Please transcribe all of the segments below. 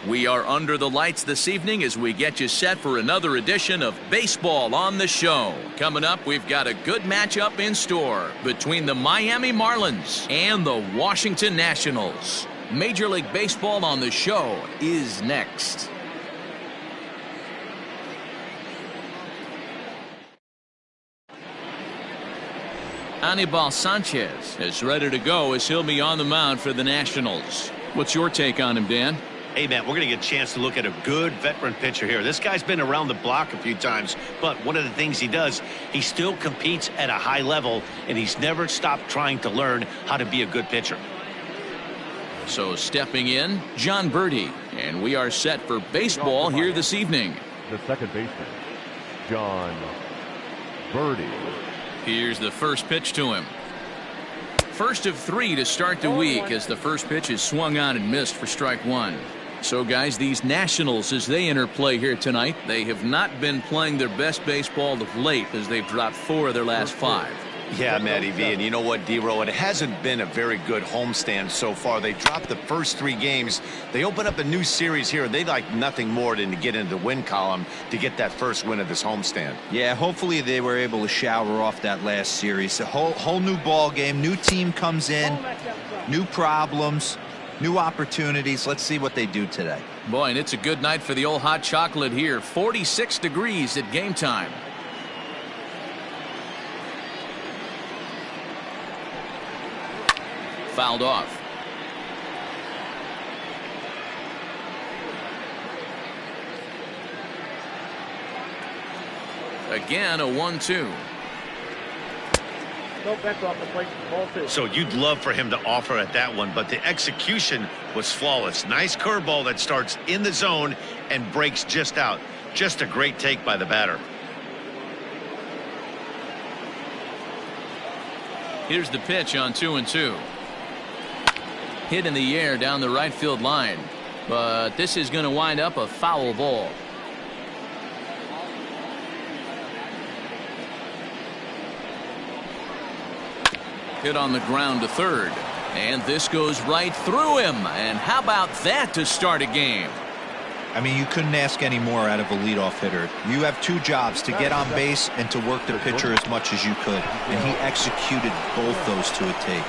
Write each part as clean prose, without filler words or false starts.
We are under the lights this evening as we get you set for another edition of Baseball on the Show. Coming up, we've got a good matchup in store between the Miami Marlins and the Washington Nationals. Major League Baseball on the Show is next. Anibal Sanchez is ready to go as he'll be on the mound for the Nationals. What's your take on him, Dan? Hey, man, we're going to get a chance to look at a good veteran pitcher here. This guy's been around the block a few times, but one of the things he does, he still competes at a high level, and he's never stopped trying to learn how to be a good pitcher. So stepping in, John Birdie, and we are set for baseball here this evening. The second baseman, John Birdie. Here's the first pitch to him. First of 3 to start the week as the first pitch is swung on and missed for strike 1. So, guys, these Nationals, as they enter play here tonight, they have not been playing their best baseball of late as they've dropped 4 of their last 5. Yeah, Matty V, and you know what, D-Row, it hasn't been a very good homestand so far. They dropped the first 3 games. They open up a new series here. They'd like nothing more than to get into the win column to get that first win of this homestand. Yeah, hopefully they were able to shower off that last series. A whole new ball game, new team comes in, new problems, new opportunities. Let's see what they do today. Boy, and it's a good night for the old hot chocolate here. 46 degrees at game time. Fouled off. Again, a 1-2. So you'd love for him to offer at that one, but the execution was flawless. Nice curveball that starts in the zone and breaks just out. Just a great take by the batter. Here's the pitch on 2-2. Hit in the air down the right field line, but this is going to wind up a foul ball. Hit on the ground to third, and this goes right through him. And how about that to start a game? I mean, you couldn't ask any more out of a leadoff hitter. You have 2 jobs, to get on base and to work the pitcher as much as you could, and he executed both those to a T.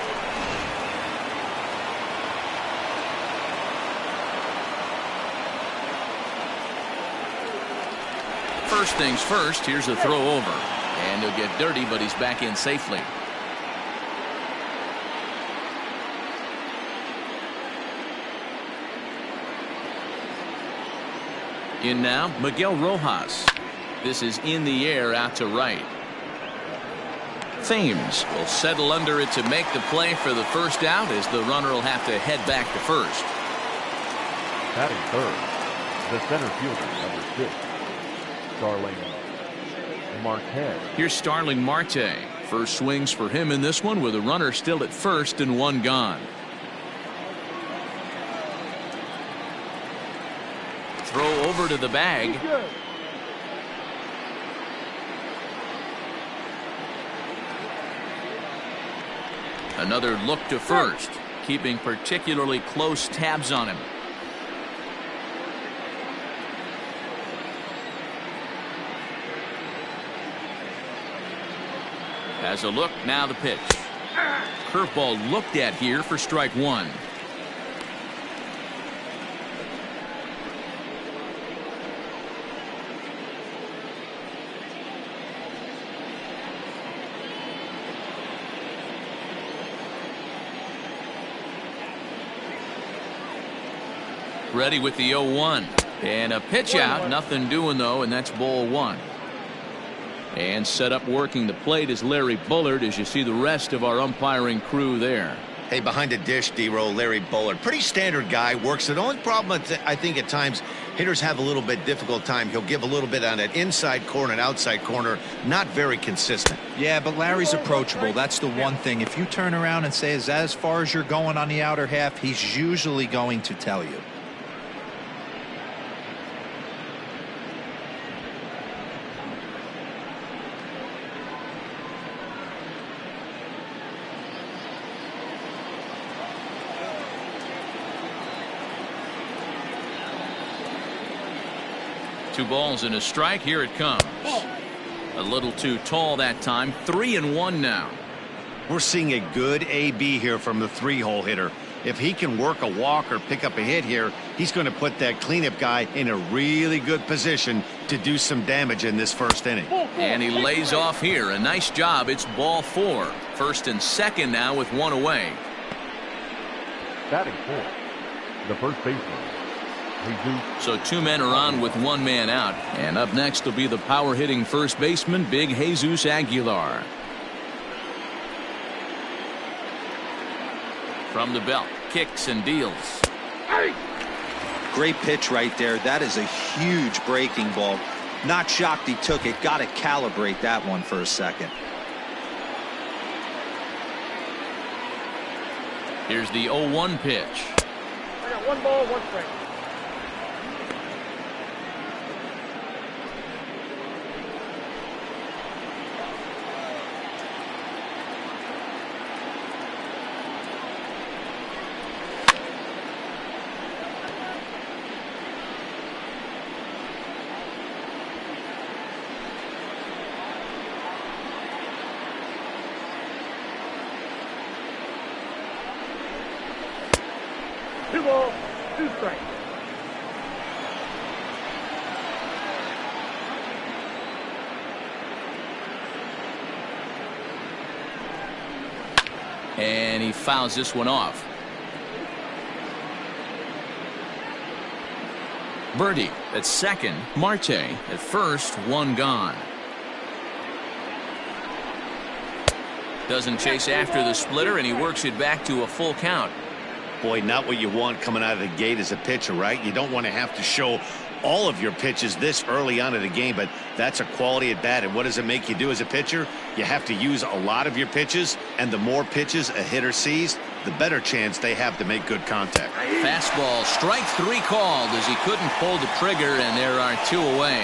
First things first, here's a throw over, and he'll get dirty, but he's back in safely. In now, Miguel Rojas. This is in the air out to right. Thames will settle under it to make the play for the first out as the runner will have to head back to first. Batting third, the center fielder, number 6, Starling Marte. Here's Starling Marte. First swings for him in this one with a runner still at first and 1 gone. Throw over to the bag. Another look to first, keeping particularly close tabs on him. Has a look, now the pitch. Curveball looked at here for strike 1. Ready with the 0-1. And a pitch out, nothing doing though, and that's ball 1. And set up working the plate is Larry Bullard, as you see the rest of our umpiring crew there. Hey, behind the dish, D-Row, Larry Bullard. Pretty standard guy, works. The only problem I think at times hitters have a little bit difficult time. He'll give a little bit on that inside corner and outside corner. Not very consistent. Yeah, but Larry's approachable. That's the one thing. If you turn around and say, is that as far as you're going on the outer half, he's usually going to tell you. 2 balls and a strike. Here it comes. A little too tall that time. 3-1 now. We're seeing a good AB here from the 3-hole hitter. If he can work a walk or pick up a hit here, he's going to put that cleanup guy in a really good position to do some damage in this first inning. And he lays off here. A nice job. It's ball 4. First and second now with 1 away. Batting fourth, the first baseman. So 2 men are on with 1 man out. And up next will be the power hitting first baseman, Big Jesus Aguilar. From the belt, kicks and deals. Great pitch right there. That is a huge breaking ball. Not shocked he took it. Got to calibrate that one for a second. Here's the 0-1 pitch. I got 1 ball, 1 strike. Two balls, 2 strikes. And he fouls this one off. Birdie at second. Marte at first. 1 gone. Doesn't chase after the splitter, and he works it back to a full count. Boy, not what you want coming out of the gate as a pitcher, right? You don't want to have to show all of your pitches this early on in the game, but that's a quality at bat. And what does it make you do as a pitcher? You have to use a lot of your pitches, and the more pitches a hitter sees, the better chance they have to make good contact. Fastball, strike 3 called as he couldn't pull the trigger, and there are 2 away.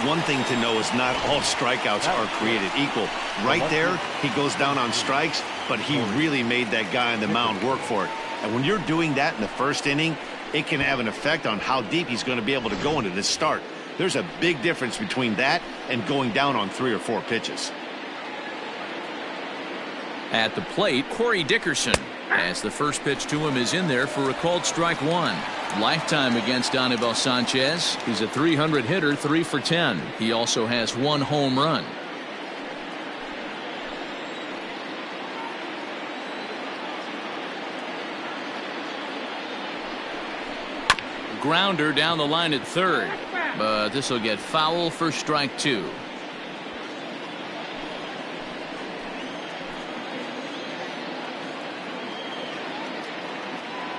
One thing to know is not all strikeouts are created equal. Right there, he goes down on strikes, but he really made that guy on the mound work for it. And when you're doing that in the first inning, it can have an effect on how deep he's going to be able to go into this start. There's a big difference between that and going down on 3 or 4 pitches. At the plate, Corey Dickerson, as the first pitch to him is in there for a called strike 1. Lifetime against Anibal Sanchez. He's a 300 hitter, 3 for 10. He also has 1 home run. Grounder down the line at third, but this will get foul for strike 2.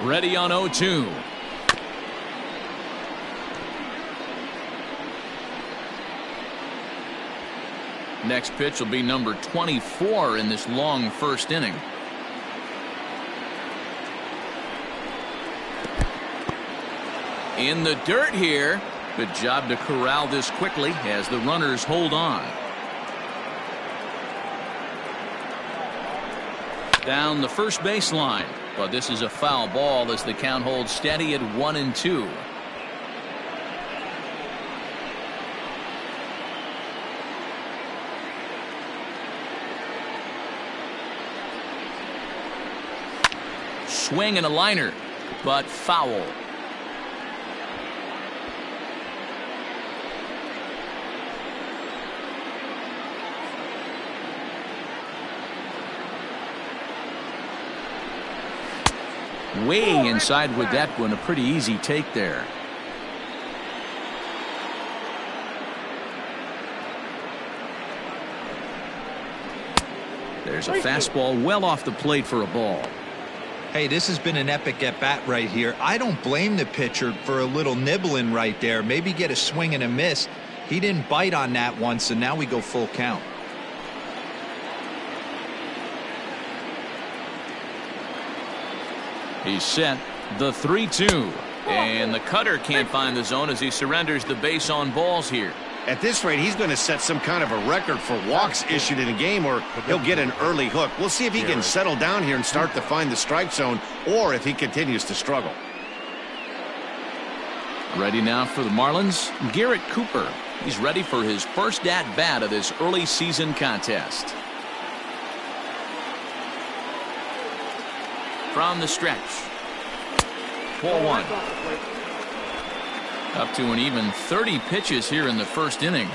Ready on 0-2. Next pitch will be number 24 in this long first inning. In the dirt here. Good job to corral this quickly as the runners hold on. Down the first baseline, but this is a foul ball as the count holds steady at 1-2. Swing and a liner, but foul. Way inside with that one. A pretty easy take there. There's a fastball well off the plate for a ball. Hey, this has been an epic at-bat right here. I don't blame the pitcher for a little nibbling right there. Maybe get a swing and a miss. He didn't bite on that one, so now we go full count. He's set. The 3-2. And the cutter can't find the zone as he surrenders the base on balls here. At this rate, he's going to set some kind of a record for walks issued in a game, or he'll get an early hook. We'll see if he can settle down here and start to find the strike zone, or if he continues to struggle. Ready now for the Marlins, Garrett Cooper. He's ready for his first at-bat of this early season contest. From the stretch. Ball one. Up to an even 30 pitches here in the first inning.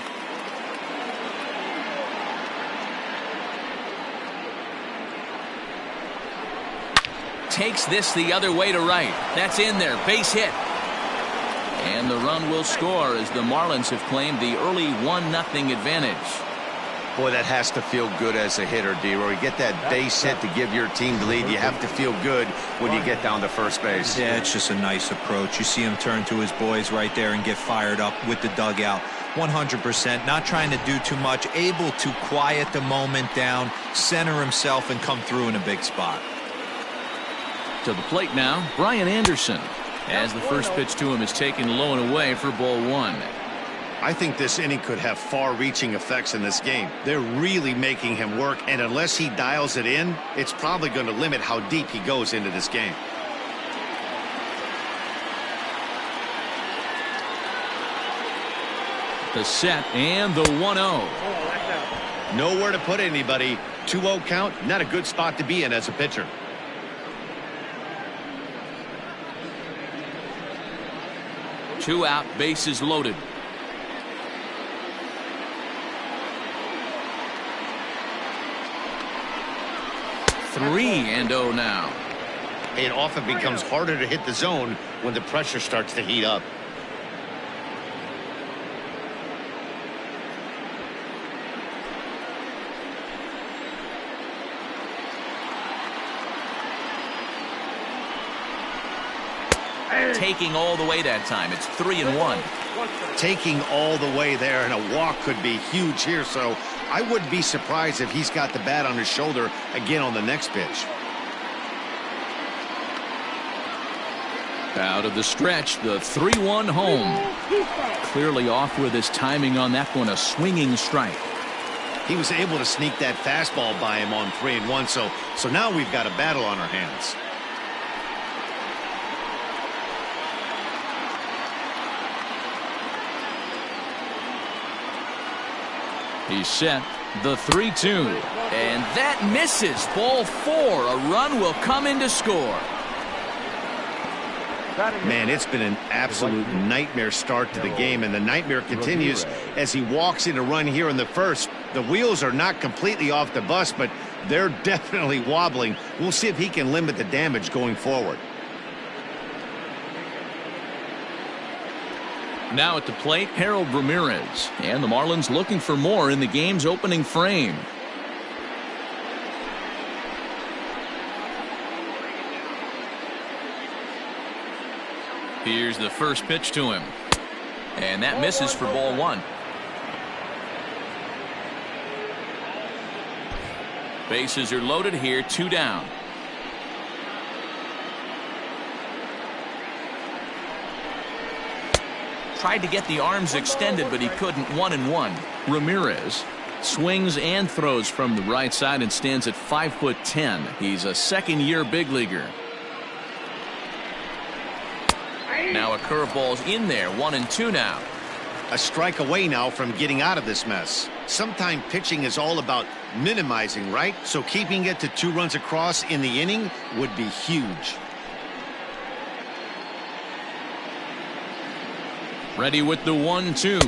Takes this the other way to right. That's in there. Base hit. And the run will score as the Marlins have claimed the early 1-0 advantage. Boy, that has to feel good as a hitter, D-Roy. You get that base hit to give your team the lead. You have to feel good when you get down to first base. Yeah, it's just a nice approach. You see him turn to his boys right there and get fired up with the dugout. 100%, not trying to do too much, able to quiet the moment down, center himself, and come through in a big spot. To the plate now, Brian Anderson, as the first pitch to him is taken low and away for ball one. I think this inning could have far-reaching effects in this game. They're really making him work, and unless he dials it in, it's probably going to limit how deep he goes into this game. The set and the 1-0. Nowhere to put anybody. 2-0 count, not a good spot to be in as a pitcher. Two out, bases loaded. Three and 0 now. It often becomes harder to hit the zone when the pressure starts to heat up. Taking all the way that time. It's 3-1. Taking all the way there, and a walk could be huge here, so I wouldn't be surprised if he's got the bat on his shoulder again on the next pitch. Out of the stretch, the 3-1 home. Clearly off with his timing on that one, a swinging strike. He was able to sneak that fastball by him on 3-1, so now we've got a battle on our hands. He's set. The 3-2. And that misses. Ball four. A run will come in to score. Man, it's been an absolute nightmare start to the game, and the nightmare continues as he walks in a run here in the first. The wheels are not completely off the bus, but they're definitely wobbling. We'll see if he can limit the damage going forward. Now at the plate, Harold Ramirez. And the Marlins looking for more in the game's opening frame. Here's the first pitch to him. And that misses for ball one. Bases are loaded here, 2 down. Tried to get the arms extended, but he couldn't. 1-1. Ramirez swings and throws from the right side and stands at 5'10". He's a second-year big leaguer. Now a curveball's in there. 1-2 now. A strike away now from getting out of this mess. Sometimes pitching is all about minimizing, right? So keeping it to 2 runs across in the inning would be huge. Ready with the 1-2.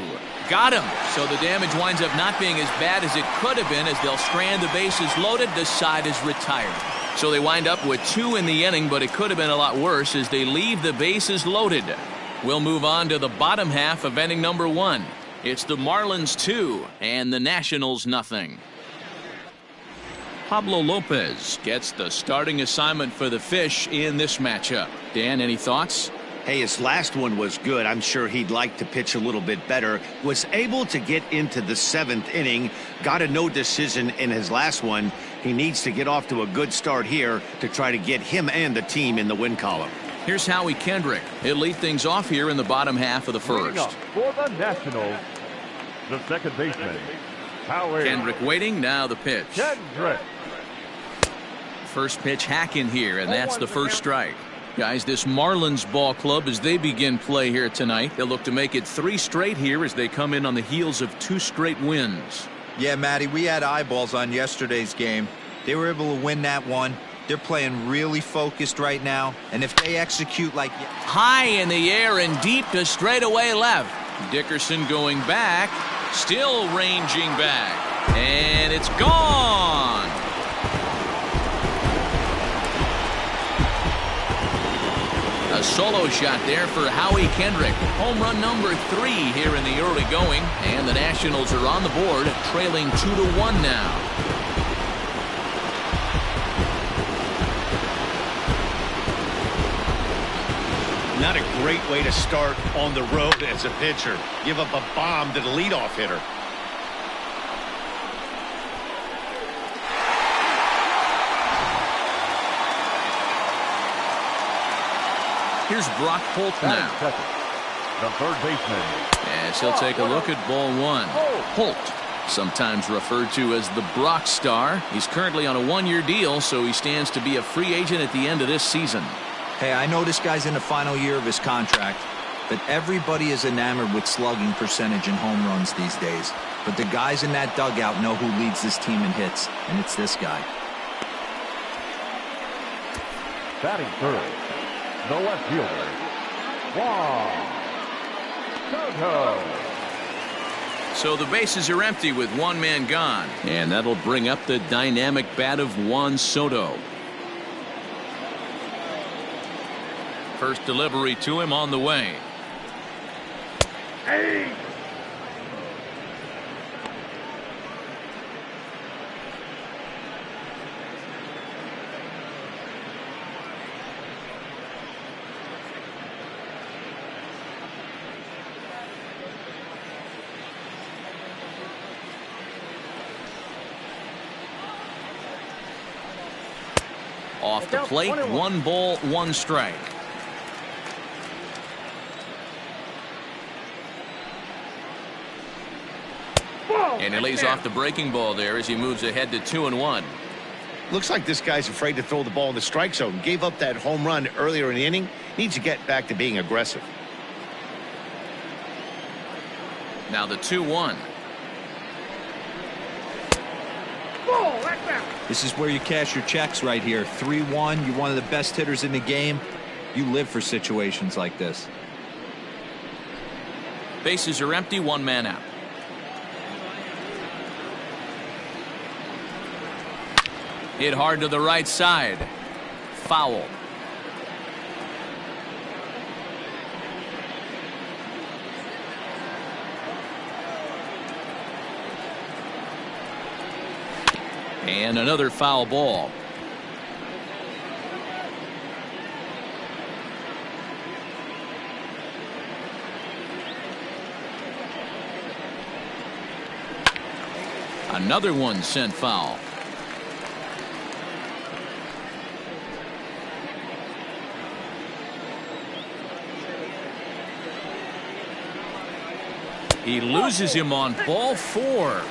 Got him. So the damage winds up not being as bad as it could have been, as they'll strand the bases loaded. The side is retired. So they wind up with 2 in the inning, but it could have been a lot worse as they leave the bases loaded. We'll move on to the bottom half of inning number 1. It's the Marlins 2 and the Nationals nothing. Pablo Lopez gets the starting assignment for the Fish in this matchup. Dan, any thoughts? Hey, his last one was good. I'm sure he'd like to pitch a little bit better. Was able to get into the 7th inning. Got a no decision in his last one. He needs to get off to a good start here to try to get him and the team in the win column. Here's Howie Kendrick. He'll lead things off here in the bottom half of the first. For the Nationals, the second baseman, Howie Kendrick waiting. Now the pitch. Kendrick. First pitch hack in here, and that's the first strike. Guys, this Marlins ball club, as they begin play here tonight, they'll look to make it 3 straight here as they come in on the heels of 2 straight wins. Yeah, Matty, we had eyeballs on yesterday's game. They were able to win that one. They're playing really focused right now, and if they execute like... High in the air and deep to straightaway left. Dickerson going back, still ranging back, and it's gone. A solo shot there for Howie Kendrick. Home run number 3 here in the early going, and the Nationals are on the board, trailing 2-1 now. Not a great way to start on the road as a pitcher. Give up a bomb to the leadoff hitter. Here's Brock Holt now. The third baseman. As he'll take a look at ball 1. Holt, sometimes referred to as the Brock Star. He's currently on a 1-year deal, so he stands to be a free agent at the end of this season. Hey, I know this guy's in the final year of his contract, but everybody is enamored with slugging percentage and home runs these days. But the guys in that dugout know who leads this team in hits, and it's this guy. Batting third, the left fielder, Juan Soto. So the bases are empty with 1 man gone, and that'll bring up the dynamic bat of Juan Soto. First delivery to him on the way. Hey! Off the plate, 1 ball, 1 strike. And he lays off the breaking ball there as he moves ahead to 2-1. Looks like this guy's afraid to throw the ball in the strike zone. Gave up that home run earlier in the inning. Needs to get back to being aggressive. Now the 2-1. This is where you cash your checks right here. 3-1. You're one of the best hitters in the game. You live for situations like this. Bases are empty, 1 man out. Hit hard to the right side. Foul. And another foul ball. Another one sent foul. He loses him on ball 4.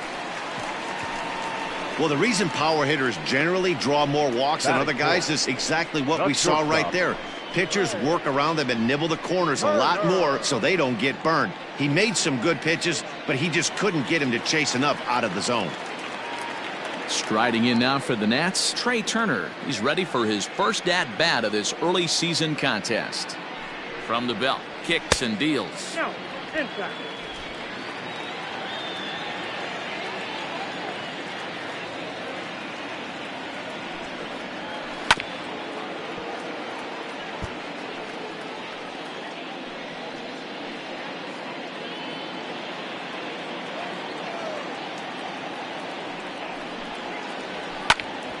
Well, the reason power hitters generally draw more walks than other guys is exactly what we saw right there. Pitchers work around them and nibble the corners a lot more so they don't get burned. He made some good pitches, but he just couldn't get him to chase enough out of the zone. Striding in now for the Nats, Trey Turner. He's ready for his first at-bat of this early season contest. From the belt, kicks and deals. No, inside.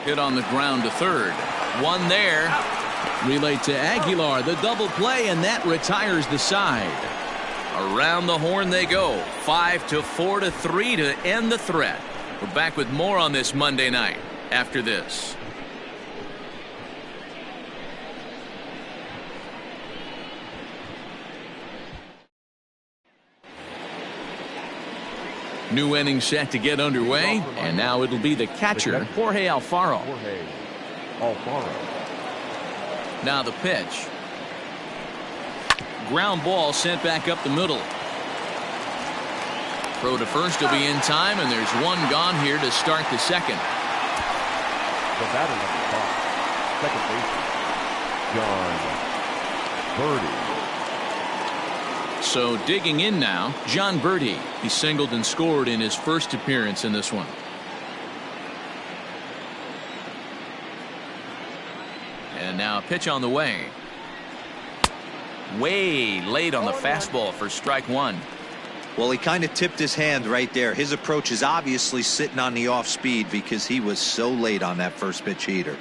Hit on the ground to third. 1 there. Relay to Aguilar. The double play, and that retires the side. Around the horn they go. 5-4-3 to end the threat. We're back with more on this Monday night after this. New inning set to get underway, and now it'll be the catcher, Jorge Alfaro. Alfaro. Now the pitch. Ground ball sent back up the middle. Throw to first will be in time, and there's one gone here to start the second. The batter number 5, John Birdie. So digging in now, John Birdie. He singled and scored in his first appearance in this one. And now a pitch on the way. Way late on the fastball for strike one. Well, he kind of tipped his hand right there. His approach is obviously sitting on the off speed because he was so late on that first pitch heater.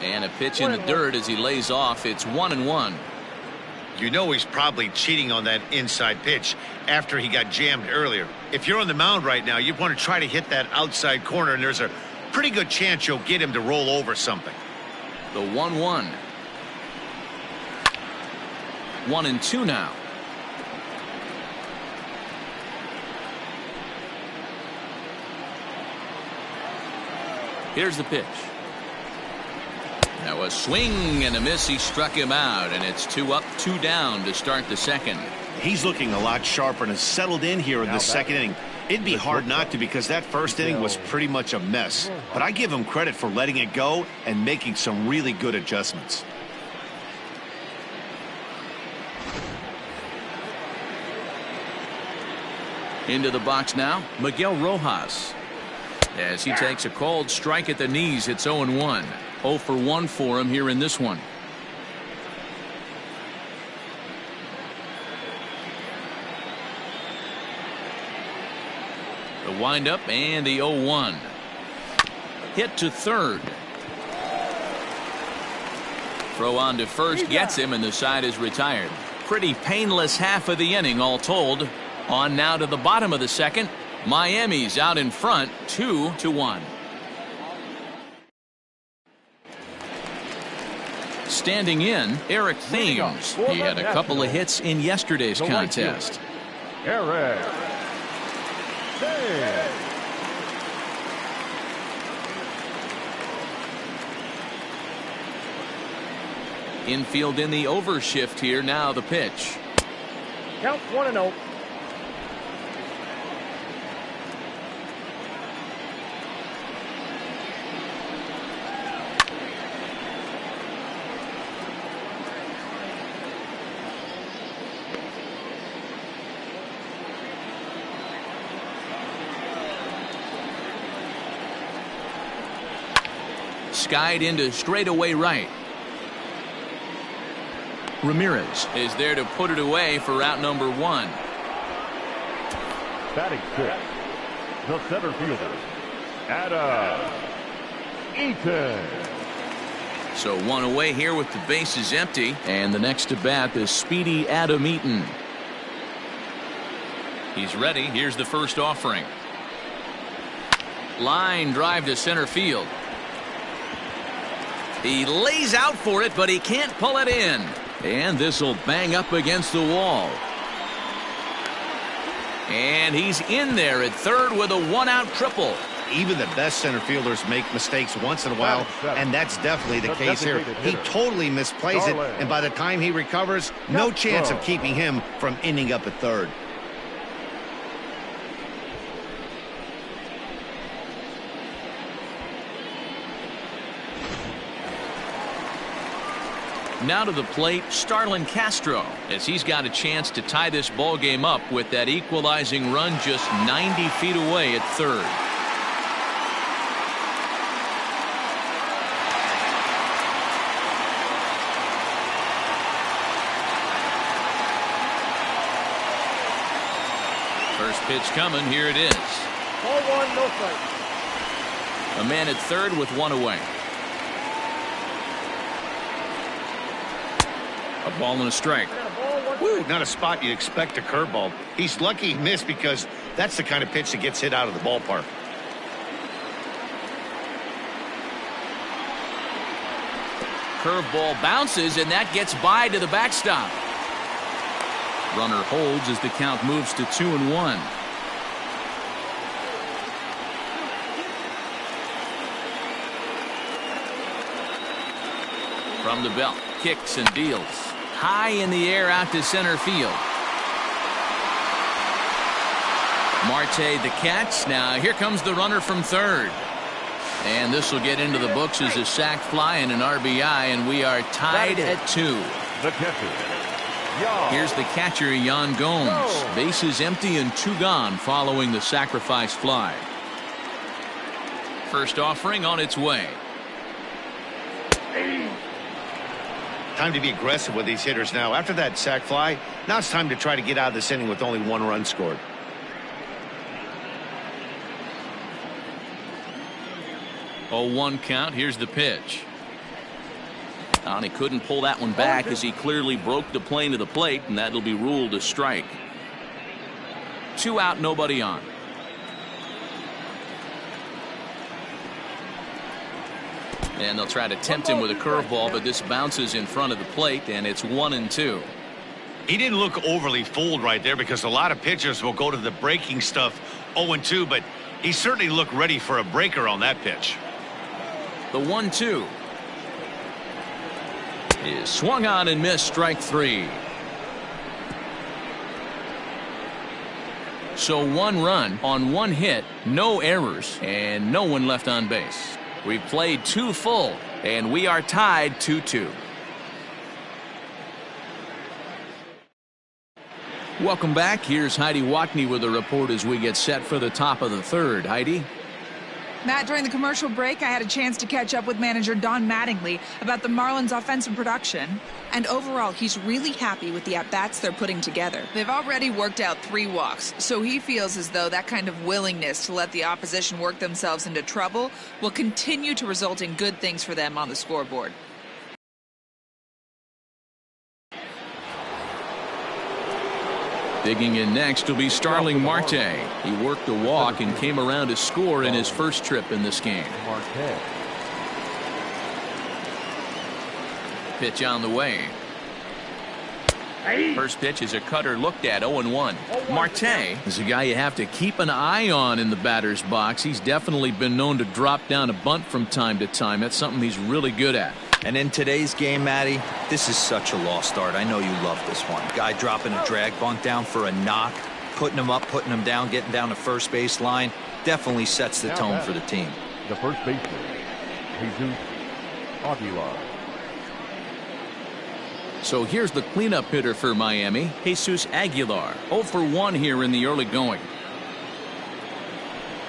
And a pitch in the dirt as he lays off. It's 1-1. You know he's probably cheating on that inside pitch after he got jammed earlier. If you're on the mound right now, you want to try to hit that outside corner, and there's a pretty good chance you'll get him to roll over something. The 1-1. 1-2 now. Here's the pitch. That was swing and a miss. He struck him out, and it's 2 up, 2 down to start the second. He's looking a lot sharper and has settled in here in the second inning. It'd be hard not to, because that first inning was pretty much a mess. But I give him credit for letting it go and making some really good adjustments. Into the box now, Miguel Rojas. As he takes a called strike at the knees, it's 0-1. 0 for 1 for him here in this one. The windup and the 0-1. Hit to third. Throw on to first gets him, and the side is retired. Pretty painless half of the inning all told. On now to the bottom of the second. Miami's out in front 2-1. Standing in, Eric Thames. He had a couple of hits in yesterday's contest. Eric Thames. Infield in the overshift here. Now the pitch. Count 1-0. Skied into straightaway right. Ramirez is there to put it away for out number 1. Batting 6, the center fielder, Adam Eaton. So 1 away here with the bases empty, and the next to bat, the speedy Adam Eaton. He's ready. Here's the first offering. Line drive to center field. He lays out for it, but he can't pull it in. And this will bang up against the wall. And he's in there at third with a 1-out triple. Even the best center fielders make mistakes once in a while, and that's definitely the case here. He totally misplays it, and by the time he recovers, no chance of keeping him from ending up at third. Now to the plate, Starlin Castro, as he's got a chance to tie this ball game up with that equalizing run just 90 feet away at third. First pitch coming. Here it is. Ball 1, no strike. A man at third with 1 away. A ball and a strike. Woo, not a spot you'd expect a curveball. He's lucky he missed, because that's the kind of pitch that gets hit out of the ballpark. Curveball bounces, and that gets by to the backstop. Runner holds as the count moves to 2-1. From the belt, kicks and deals. High in the air out to center field. Marte the catch. Now here comes the runner from third. And this will get into the books as a sac fly and an RBI, and we are tied at 2. The catcher, Here's the catcher, Yan Gomes. Bases empty and 2 gone following the sacrifice fly. First offering on its way. Time to be aggressive with these hitters now. After that sac fly, now it's time to try to get out of this inning with only 1 run scored. 0-1 count. Here's the pitch. And he couldn't pull that one back as he clearly broke the plane to the plate, and that'll be ruled a strike. 2 out, nobody on. And they'll try to tempt him with a curveball, but this bounces in front of the plate, and it's 1-2. He didn't look overly fooled right there because a lot of pitchers will go to the breaking stuff 0-2, but he certainly looked ready for a breaker on that pitch. The 1-2 is swung on and missed, strike 3. So 1 run on 1 hit, no errors, and no one left on base. We've played 2 full, and we are tied 2-2. Welcome back. Here's Heidi Watney with a report as we get set for the top of the 3rd. Heidi? Matt, during the commercial break, I had a chance to catch up with manager Don Mattingly about the Marlins' offensive production. And overall, he's really happy with the at-bats they're putting together. They've already worked out 3 walks, so he feels as though that kind of willingness to let the opposition work themselves into trouble will continue to result in good things for them on the scoreboard. Digging in next will be Starling Marte. He worked a walk and came around to score in his first trip in this game. Pitch on the way. First pitch is a cutter looked at, 0-1. Marte is a guy you have to keep an eye on in the batter's box. He's definitely been known to drop down a bunt from time to time. That's something he's really good at. And in today's game, Matty, this is such a lost art. I know you love this one. Guy dropping a drag bunt down for a knock, putting him up, putting him down, getting down the first base line. Definitely sets the tone for the team. the first baseman, Jesus Aguilar. So here's the cleanup hitter for Miami, Jesus Aguilar. 0 for 1 here in the early going.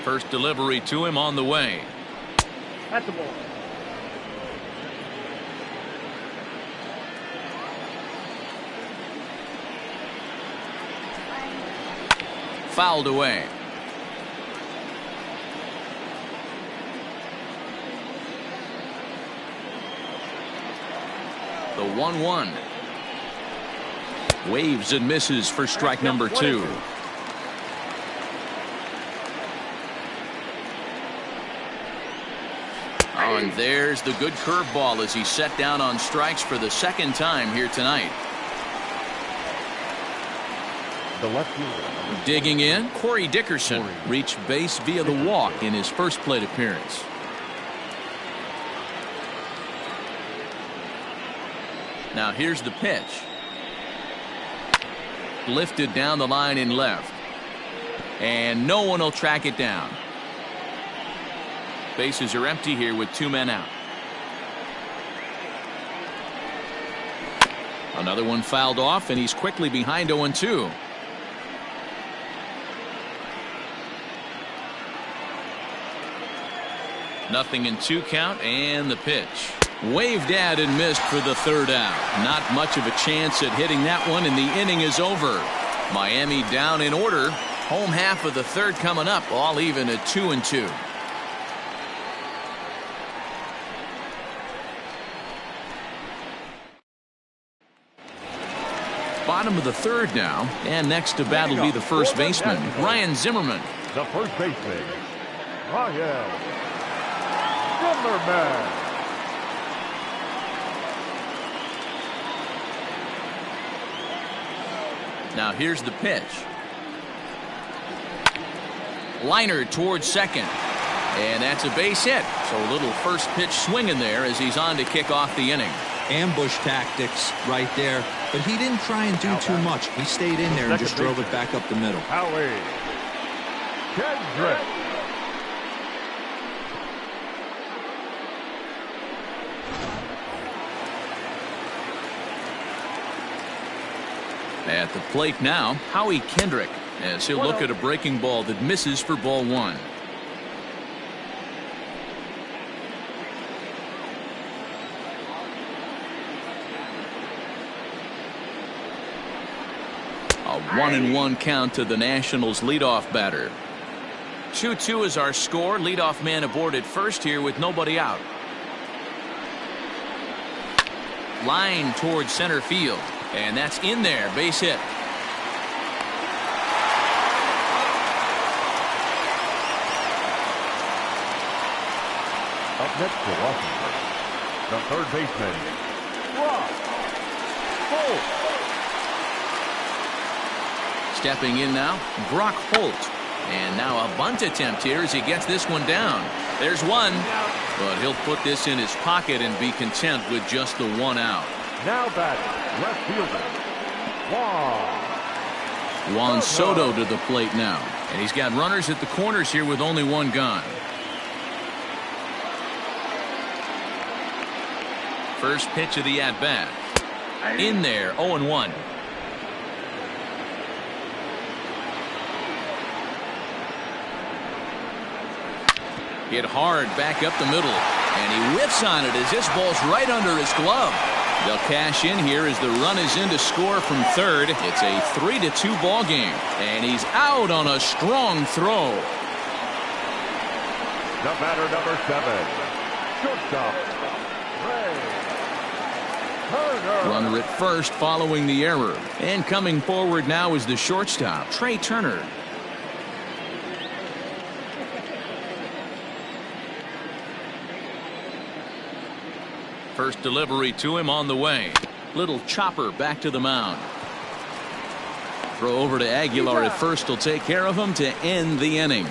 First delivery to him on the way. At the ball. Fouled away. The 1-1. Waves and misses for strike number 2. Oh, and there's the good curveball as he set down on strikes for the second time here tonight. The left fielder. Digging in, Corey Dickerson reached base via the walk in his first plate appearance. Now here's the pitch. Lifted down the line in left. And no one will track it down. Bases are empty here with 2 men out. Another one fouled off, and he's quickly behind 0-2. Nothing in 2 count, and the pitch. Waved at and missed for the 3rd out. Not much of a chance at hitting that one, and the inning is over. Miami down in order. Home half of the 3rd coming up, all even at 2-2. Bottom of the 3rd now, and next to bat will be the first baseman, Ryan Zimmerman. The first baseman, Ryan Zimmerman. Now here's the pitch. Liner towards second. And that's a base hit. So a little first pitch swing in there as he's on to kick off the inning. Ambush tactics right there, but he didn't try and do too much. He stayed in there and just drove it back up the middle. Howie Kendrick. At the plate now, Howie Kendrick, as he'll look at a breaking ball that misses for ball one. A 1-1 count to the Nationals leadoff batter. 2-2 is our score. Leadoff man aboard at first here with nobody out. Line towards center field. And that's in there. Base hit. Up next for Washington, the third baseman, Brock Holt. Stepping in now, Brock Holt. And now a bunt attempt here as he gets this one down. There's one, but he'll put this in his pocket and be content with just the one out. Now batting, left fielder, Juan Soto to the plate now. And he's got runners at the corners here with only one gone. First pitch of the at-bat. In there, 0-1. Hit hard back up the middle. And he whiffs on it as this ball's right under his glove. They'll cash in here as the run is in to score from third. It's a 3-2 ball game. And he's out on a strong throw. The batter, number 7, shortstop, Ray Turner. Runner at first following the error. And coming forward now is the shortstop, Trey Turner. First delivery to him on the way. Little chopper back to the mound. Throw over to Aguilar at first will take care of him to end the inning.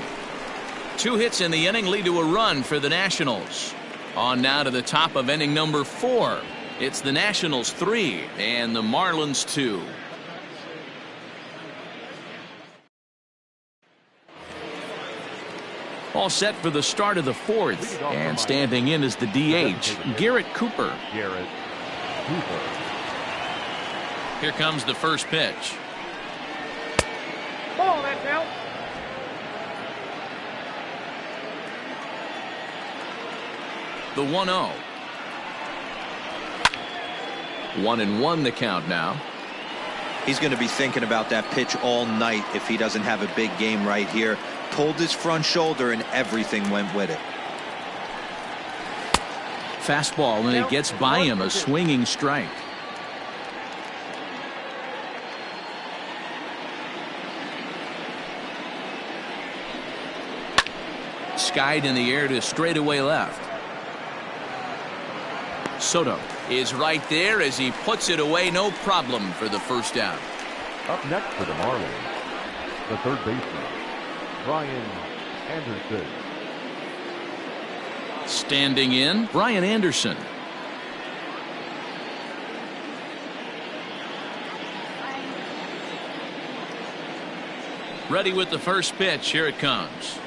2 hits in the inning lead to a run for the Nationals. On now to the top of inning number 4. It's the Nationals 3 and the Marlins 2. All set for the start of the 4th. And standing in is the DH, Garrett Cooper. Garrett Cooper. Here comes the first pitch. Ball, that's out. The 1-0. 1-1 the count now. He's going to be thinking about that pitch all night if he doesn't have a big game right here. Pulled his front shoulder and everything went with it. Fastball and it gets by him, a swinging strike. Skied in the air to straightaway left. Soto is right there as he puts it away, no problem for the first out. Up next for the Marlins, the third baseman, Brian Anderson. Standing in, Brian Anderson. Ready with the first pitch. Here it comes.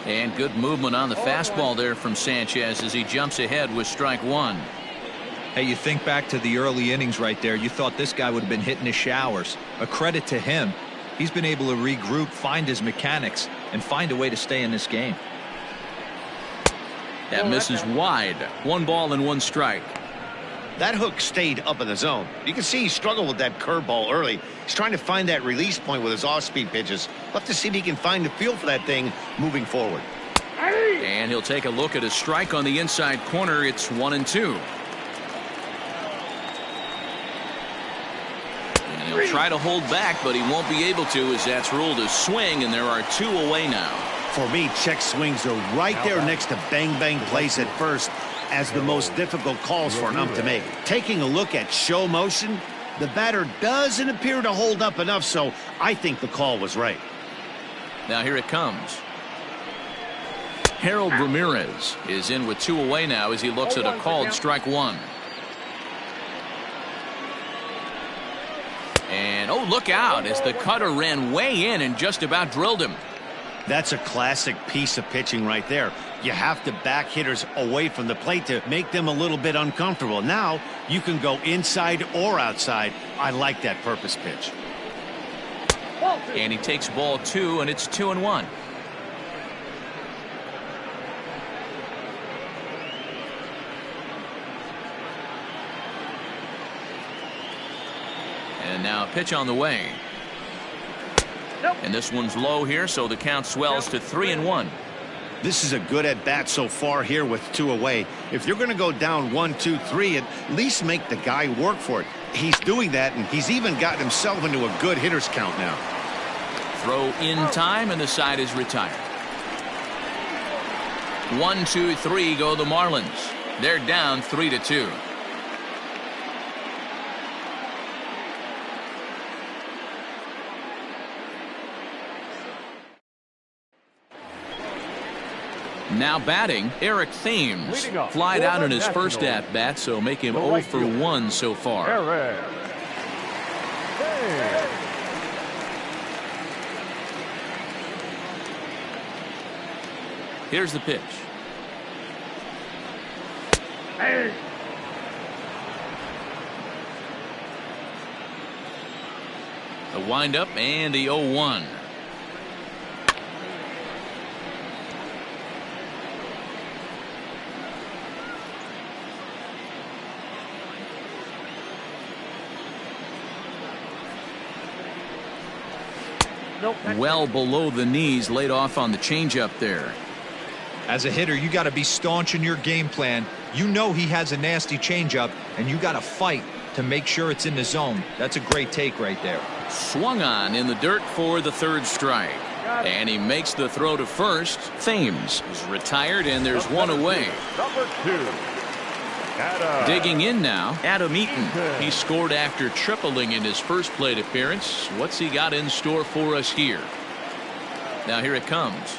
And good movement on the fastball there from Sanchez as he jumps ahead with strike 1. Hey, you think back to the early innings right there. You thought this guy would have been hitting his showers. A credit to him. He's been able to regroup, find his mechanics, and find a way to stay in this game. That misses wide. 1 ball and 1 strike. That hook stayed up in the zone. You can see he struggled with that curveball early. He's trying to find that release point with his off-speed pitches. We'll have to see if he can find the feel for that thing moving forward. And he'll take a look at a strike on the inside corner. It's 1-2. And he'll try to hold back, but he won't be able to as that's ruled a swing, and there are 2 away now. For me, check swings are right there next to bang-bang plays at first as the most difficult calls for an ump to make. Taking a look at show motion, the batter doesn't appear to hold up enough, so I think the call was right. Now here it comes. Harold Ramirez is in with 2 away now as he looks at a called strike 1. And, oh, look out as the cutter ran way in and just about drilled him. That's a classic piece of pitching right there. You have to back hitters away from the plate to make them a little bit uncomfortable. Now you can go inside or outside. I like that purpose pitch. And he takes ball 2, and it's 2-1. And now a pitch on the way. And this one's low here, so the count swells to 3-1. This is a good at-bat so far here with 2 away. If you're going to go down 1, 2, 3, at least make the guy work for it. He's doing that, and he's even gotten himself into a good hitter's count now. Throw in time, and the side is retired. 1, 2, 3 go the Marlins. They're down 3-2. Now batting, Eric Thames. Flied out in his first at-bat, so make him 0 for 1 so far. Eric Thames. Here's the pitch. Hey. The windup and the 0-1. Well below the knees, laid off on the changeup there. As a hitter, you got to be staunch in your game plan. You know he has a nasty changeup, and you got to fight to make sure it's in the zone. That's a great take right there. Swung on in the dirt for the 3rd strike. And he makes the throw to first. Thames is retired, and there's 1 away. Number 2. Digging in now, Adam Eaton. He scored after tripling in his first plate appearance. What's he got in store for us here? Now here it comes.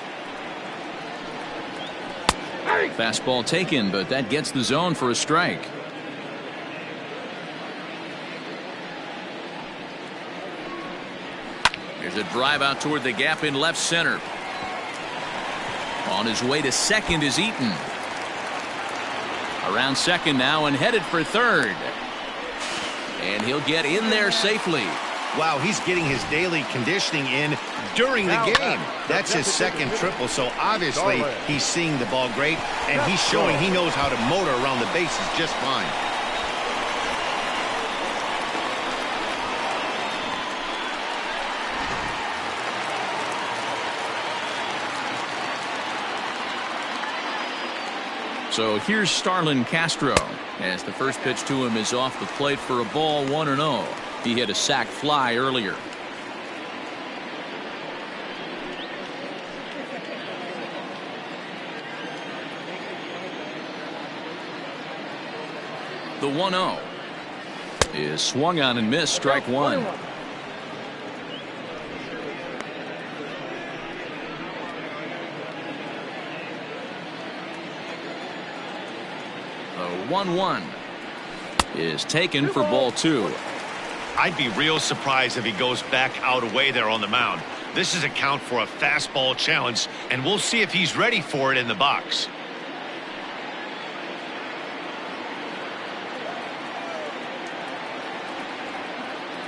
Fastball taken, but that gets the zone for a strike. Here's a drive out toward the gap in left center. On his way to second is Eaton. Around second now and headed for third. And he'll get in there safely. Wow, he's getting his daily conditioning in during the game. That's his 2nd triple, so obviously he's seeing the ball great, and he's showing he knows how to motor around the bases just fine. So here's Starlin Castro as the first pitch to him is off the plate for a ball, 1-0. He hit a sac fly earlier. The 1-0 is swung on and missed, strike 1. The 1-1 is taken for ball 2. I'd be real surprised if he goes back out away there on the mound. This is a count for a fastball challenge, and we'll see if he's ready for it in the box.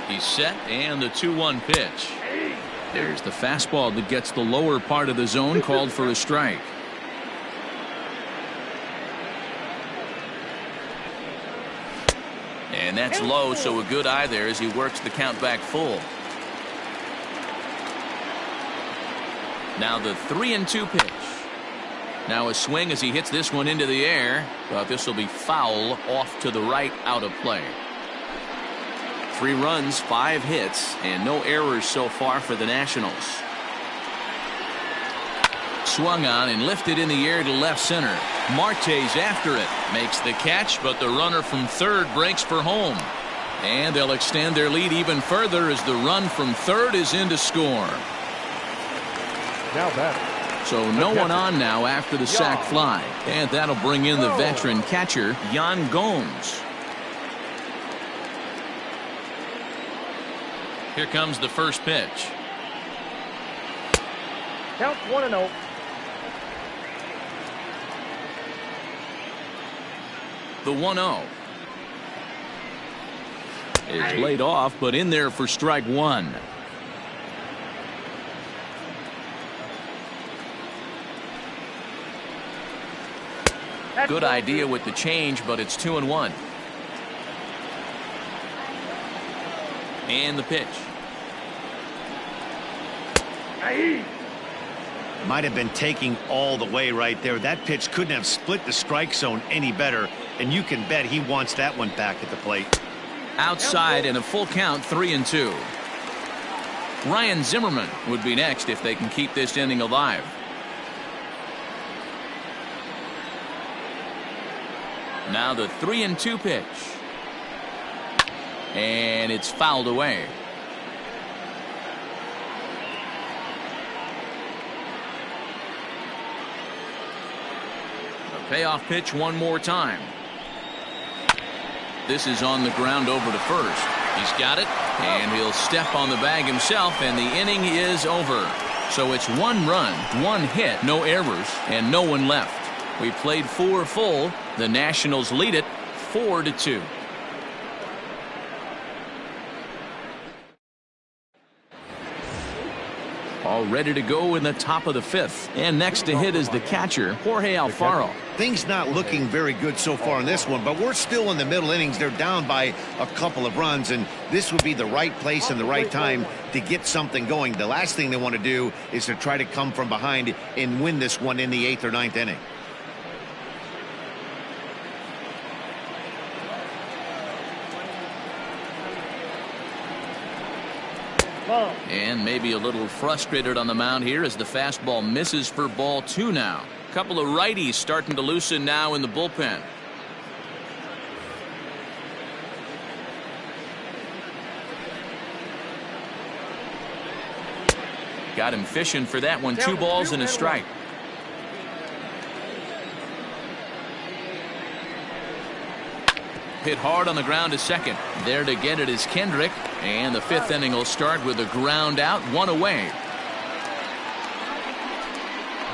He's set, and the 2-1 pitch. There's the fastball that gets the lower part of the zone, called for a strike. And that's low, so a good eye there as he works the count back full. Now the 3-2 pitch. Now a swing as he hits this one into the air, but this will be foul off to the right, out of play. 3 runs, 5 hits, and no errors so far for the Nationals. Swung on and lifted in the air to left center. Marte's after it, makes the catch, but the runner from third breaks for home. And they'll extend their lead even further as the run from third is in to score. Now batting. So no one on now after the sac fly. And that'll bring in the veteran catcher, Yan Gomes. Here comes the first pitch. Count 1-0. The 1-0 is laid off, but in there for strike one. Good idea with the change, but it's 2-1. And the pitch. Might have been taking all the way right there. That pitch couldn't have split the strike zone any better, and you can bet he wants that one back at the plate. Outside and a full count, 3-2. Ryan Zimmerman would be next if they can keep this inning alive. Now the 3-2 pitch. And it's fouled away. The payoff pitch one more time. This is on the ground over to first. He's got it, and he'll step on the bag himself, and the inning is over. So it's 1 run, 1 hit, no errors, and no one left. We played 4 full. The Nationals lead it 4-2. All ready to go in the top of the 5th. And next to hit is the catcher, Jorge Alfaro. Things not looking very good so far in this one, but we're still in the middle innings. They're down by a couple of runs, and this would be the right place and the right time to get something going. The last thing they want to do is to try to come from behind and win this one in the 8th or 9th inning. And maybe a little frustrated on the mound here as the fastball misses for ball 2 now. A couple of righties starting to loosen now in the bullpen. Got him fishing for that one. 2 balls and a strike. Hit hard on the ground to second. There to get it is Kendrick. And the 5th inning will start with a ground out, 1 away.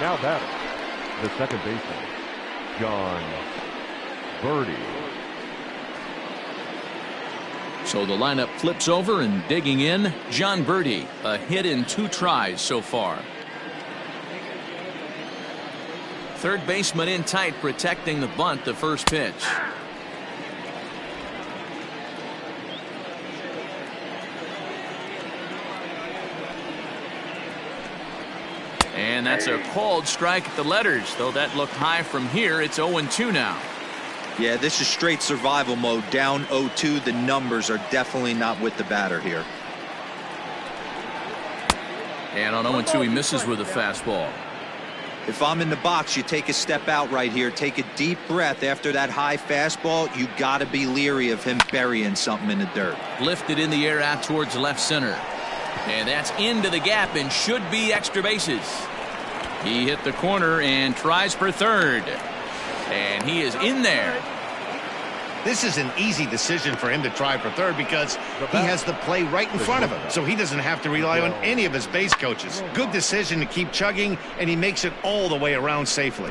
Now batter, the second baseman, John Birdie. So the lineup flips over, and digging in, John Birdie. A hit in 2 tries so far. Third baseman in tight, protecting the bunt, the first pitch. And that's a called strike at the letters, though that looked high from here. It's 0-2 now. Yeah, this is straight survival mode. Down 0-2. The numbers are definitely not with the batter here. And on 0-2, he misses with a fastball. If I'm in the box, you take a step out right here. Take a deep breath after that high fastball. You got to be leery of him burying something in the dirt. Lifted in the air out towards left center. And that's into the gap and should be extra bases. He hit the corner and tries for third. And he is in there. This is an easy decision for him to try for third because he has the play right in front of him, so he doesn't have to rely on any of his base coaches. Good decision to keep chugging, and he makes it all the way around safely.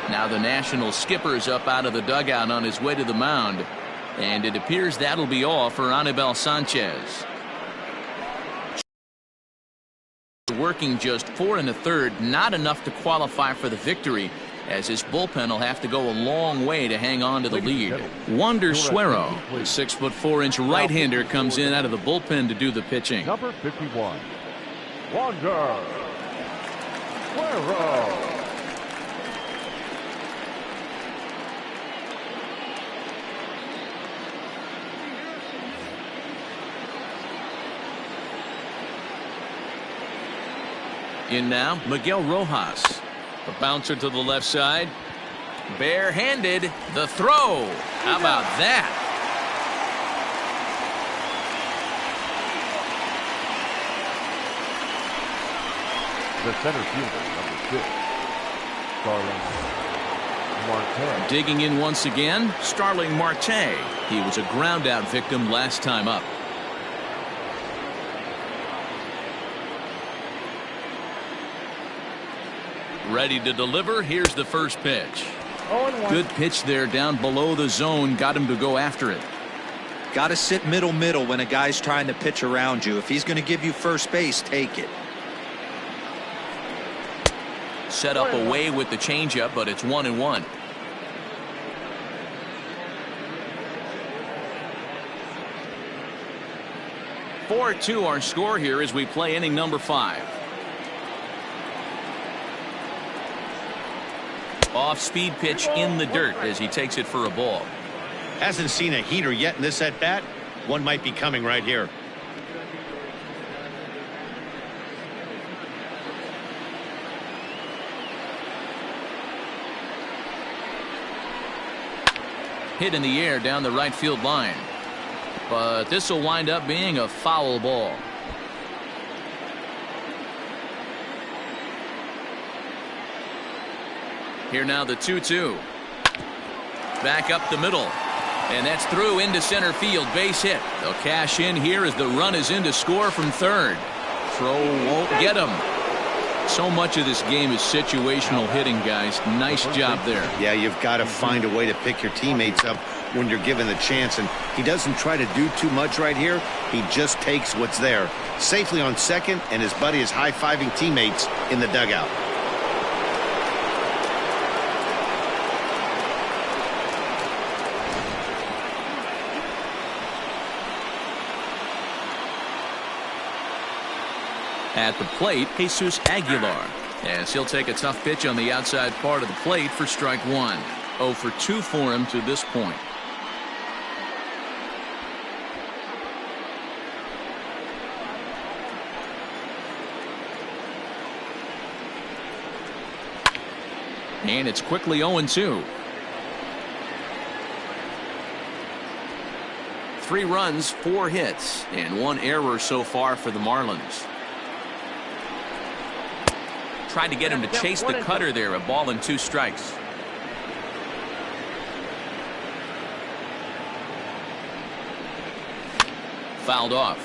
Now the National skipper's up out of the dugout on his way to the mound. And it appears that'll be all for Anibal Sanchez. Working just 4 1/3, not enough to qualify for the victory, as his bullpen will have to go a long way to hang on to the lead. Wander Suero, the 6'4" right-hander, comes in out of the bullpen to do the pitching. Number 51, Wander Suero. In now, Miguel Rojas. A bouncer to the left side. Barehanded. The throw. How about that? The center fielder, number pitch. Starling Marte. Digging in once again, Starling Marte. He was a ground out victim last time up. Ready to deliver. Here's the first pitch. 0-1. Good pitch there down below the zone. Got him to go after it. Got to sit middle when a guy's trying to pitch around you. If he's going to give you first base, take it. Set up away with the changeup, but it's 1-1. Four 4-2 our score here as we play inning number 5. Off speed pitch in the dirt as he takes it for a ball. Hasn't seen a heater yet in this at bat. One might be coming right here. Hit in the air down the right field line, but this will wind up being a foul ball. Here now the 2-2. Back up the middle, and that's through into center field. Base hit. They'll cash in here as the run is in to score from third. Throw won't get him. So much of this game is situational hitting, guys. Nice job there. Yeah, you've got to find a way to pick your teammates up when you're given the chance, and he doesn't try to do too much right here. He just takes what's there. Safely on second, and his buddy is high-fiving teammates in the dugout. At the plate, Jesus Aguilar, as he'll take a tough pitch on the outside part of the plate for strike 1. 0 for 2 for him to this point. And it's quickly 0-2. 3 runs, 4 hits, and 1 error so far for the Marlins. Tried to get him to chase the cutter there. A ball and 2 strikes. Fouled off.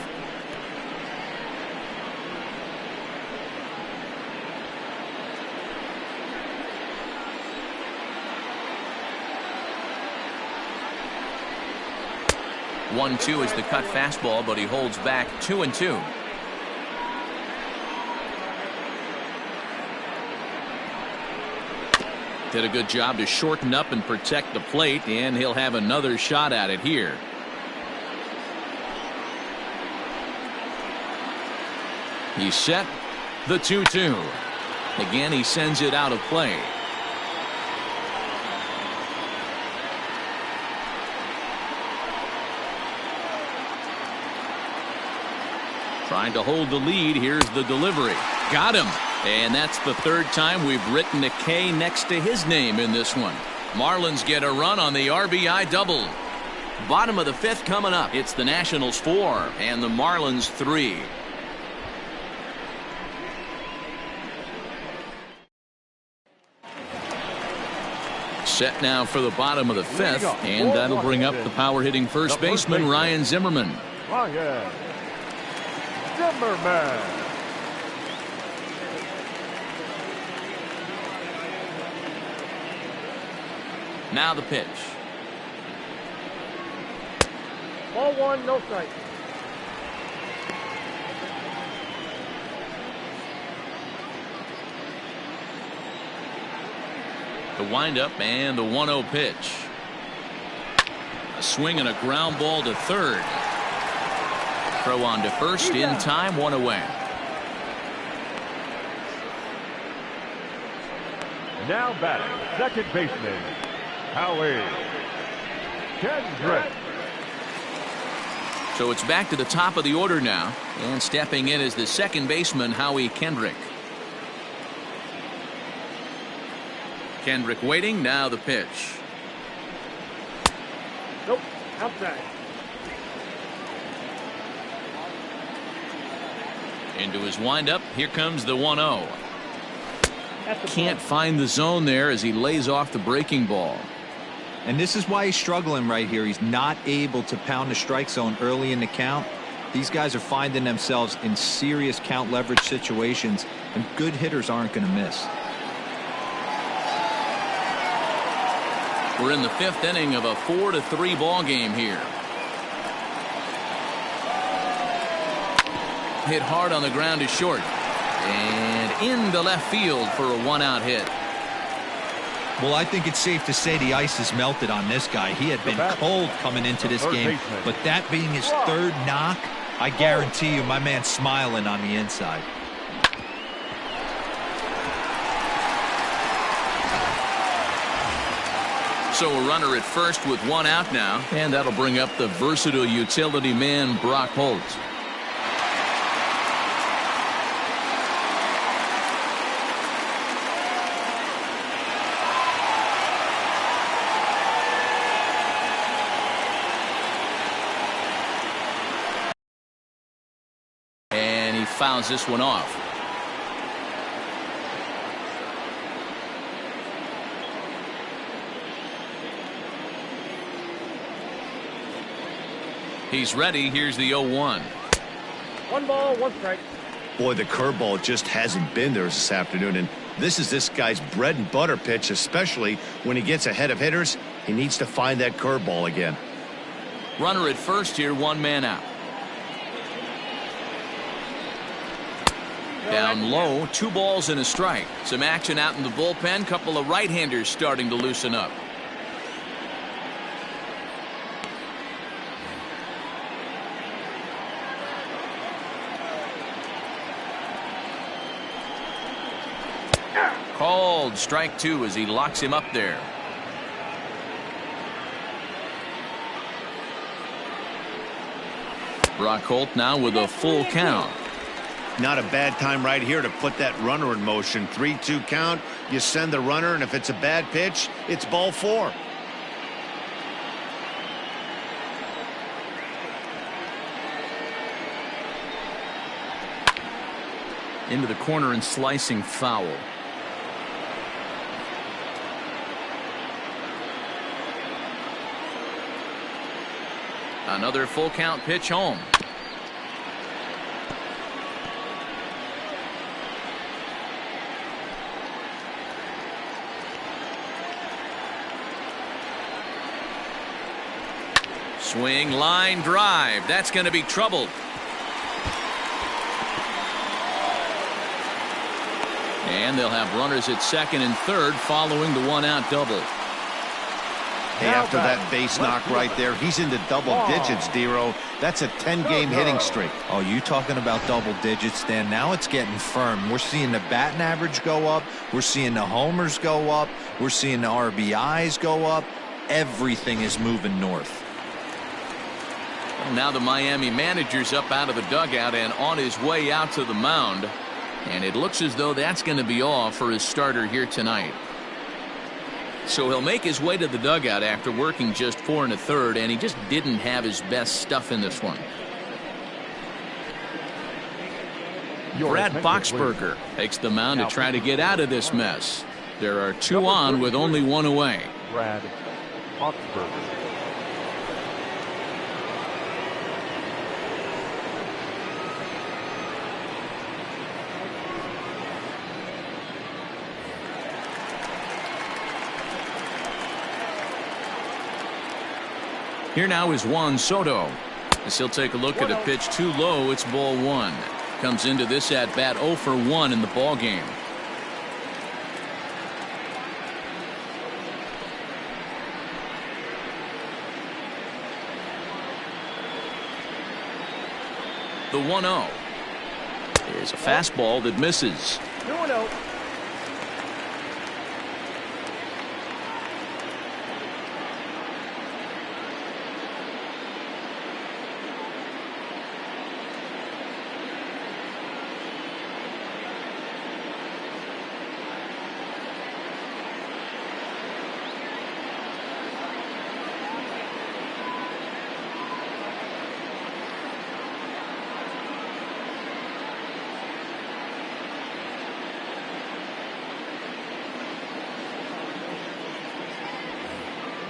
One-two is the cut fastball, but he holds back 2-2. Did a good job to shorten up and protect the plate, and he'll have another shot at it here. He's set. The 2-2. Again, he sends it out of play. Trying to hold the lead. Here's the delivery. Got him. And that's the 3rd time we've written a K next to his name in this one. Marlins get a run on the RBI double. Bottom of the 5th coming up. It's the Nationals 4 and the Marlins 3. Set now for the bottom of the 5th, and that'll bring up the power hitting first baseman Ryan Zimmerman. Ryan Zimmerman. Now the pitch. Ball 1, no strike. The windup and the 1-0 pitch. A swing and a ground ball to third. Throw on to first in time, 1 away. Now batting, second baseman, Howie Kendrick. So it's back to the top of the order now, and stepping in is the second baseman Howie Kendrick. Kendrick waiting. Now the pitch. Nope, outside. Into his windup. Here comes the 1-0. Can't find the zone there as he lays off the breaking ball. And this is why he's struggling right here. He's not able to pound the strike zone early in the count. These guys are finding themselves in serious count leverage situations, and good hitters aren't going to miss. We're in the 5th inning of a 4-3 ball game here. Hit hard on the ground to short. And into left field for a 1-out hit. Well, I think it's safe to say the ice has melted on this guy. He had been cold coming into this game, but that being his 3rd knock, I guarantee you my man's smiling on the inside. So a runner at first with 1 out now, and that'll bring up the versatile utility man Brock Holt. And he fouls this one off. He's ready. Here's the 0-1. 1 ball, 1 strike. Boy, the curveball just hasn't been there this afternoon, and this is this guy's bread and butter pitch, especially when he gets ahead of hitters. He needs to find that curveball again. Runner at first here, 1 man out. Down low, 2 balls and a strike. Some action out in the bullpen. Couple of right-handers starting to loosen up. Called strike 2 as he locks him up there. Brock Holt now with a full count. Not a bad time right here to put that runner in motion. 3-2 count. You send the runner, and if it's a bad pitch, it's ball 4. Into the corner and slicing foul. Another full count pitch home. Swing, line drive. That's going to be troubled. And they'll have runners at 2nd and 3rd following the 1-out double. Hey, after that base knock right there, he's into double digits, Dero. That's a 10-game hitting streak. Oh, you talking about double digits, Dan? Now it's getting firm. We're seeing the batting average go up. We're seeing the homers go up. We're seeing the RBIs go up. Everything is moving north. Well, now the Miami manager's up out of the dugout and on his way out to the mound. And it looks as though that's going to be all for his starter here tonight. So he'll make his way to the dugout after working just 4 1/3, and he just didn't have his best stuff in this one. Brad Boxberger takes the mound to try to get out of this mess. There are 2 on with only 1 away. Brad Boxberger. Here now is Juan Soto. As he'll take a look at a pitch too low, it's ball 1. Comes into this at bat 0 for 1 in the ball game. The 1-0 is a fastball that misses. 2-0.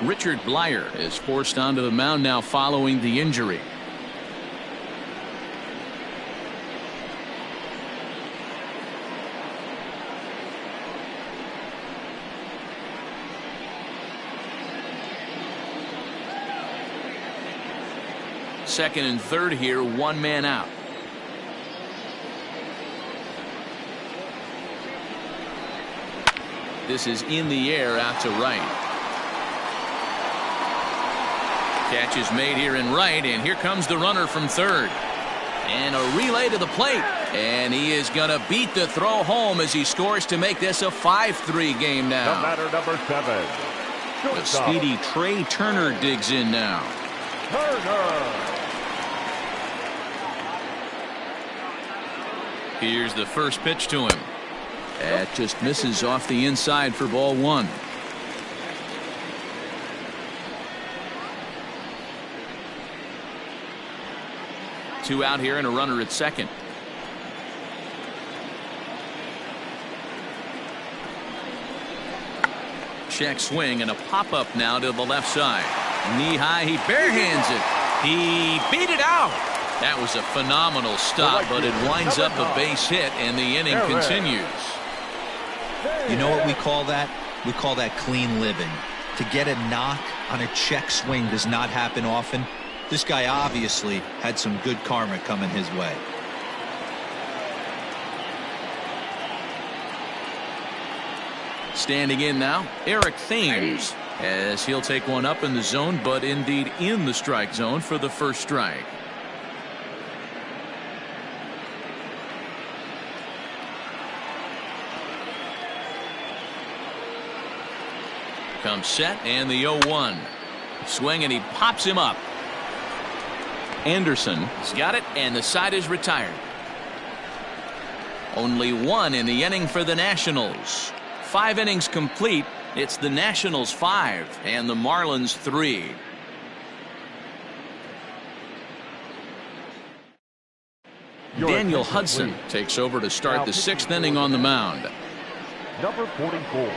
Richard Blyer is forced onto the mound now following the injury. Second and third here, one man out. This is in the air out to right. Catch is made here in right, and here comes the runner from third. And a relay to the plate. And he is going to beat the throw home as he scores to make this a 5-3 game now. The batter, number 7. The speedy Trey Turner digs in now. Turner. Here's the first pitch to him. That just misses off the inside for ball 1. Two out here and a runner at second. Check swing and a pop-up now to the left side. Knee high, he barehands it. He beat it out. That was a phenomenal stop, but it winds up a base hit, and the inning continues. You know what we call that? We call that clean living. To get a knock on a check swing does not happen often. This guy obviously had some good karma coming his way. Standing in now, Eric Thames, as he'll take one up in the zone, but indeed in the strike zone for the first strike. Comes set and the 0-1. Swing and he pops him up. Anderson's got it and the side is retired. Only one in the inning for the Nationals. 5 innings complete. It's the Nationals 5 and the Marlins 3. Daniel Hudson takes over to start the 6th inning on the mound. Number 44,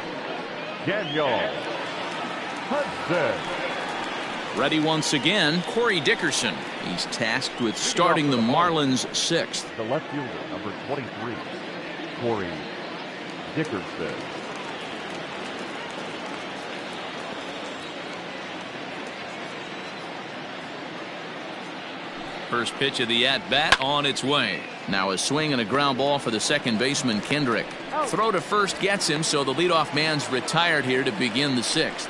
Daniel Hudson. Ready once again, Corey Dickerson. He's tasked with starting the Marlins 6th. The left fielder, number 23, Corey Dickerson. First pitch of the at-bat on its way. Now a swing and a ground ball for the second baseman, Kendrick. Throw to first gets him, so the leadoff man's retired here to begin the 6th.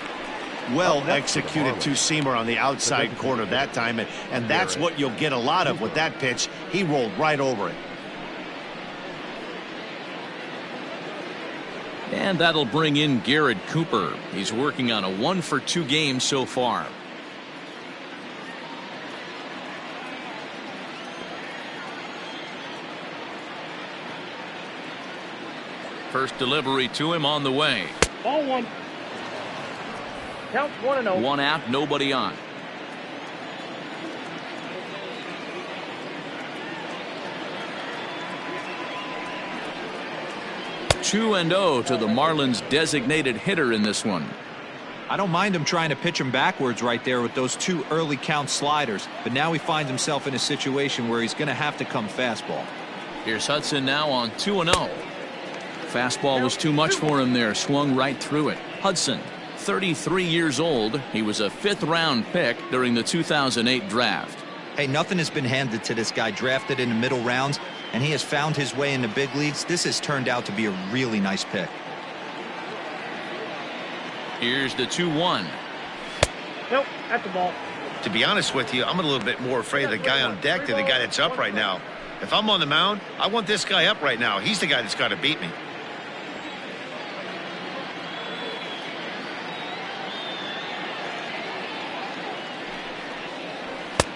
Well executed two-seamer on the outside corner that time, and that's what you'll get a lot of with that pitch. He rolled right over it. And that'll bring in Garrett Cooper. He's working on a 1-for-2 game so far. First delivery to him on the way. Ball 1. Count 1-0. One out, nobody on. Two and 0 to the Marlins designated hitter in this one. I don't mind him trying to pitch him backwards right there with those 2 early count sliders, but now he finds himself in a situation where he's going to have to come fastball. Here's Hudson now on 2-0. Fastball was too much for him there, swung right through it. Hudson, 33 years old. He was a 5th-round pick during the 2008 draft. Hey, nothing has been handed to this guy. Drafted in the middle rounds, and he has found his way in the big leagues. This has turned out to be a really nice pick. Here's the 2-1. Nope, that's the ball. To be honest with you, I'm a little bit more afraid of the guy on deck than the guy that's up right now. If I'm on the mound, I want this guy up right now. He's the guy that's got to beat me.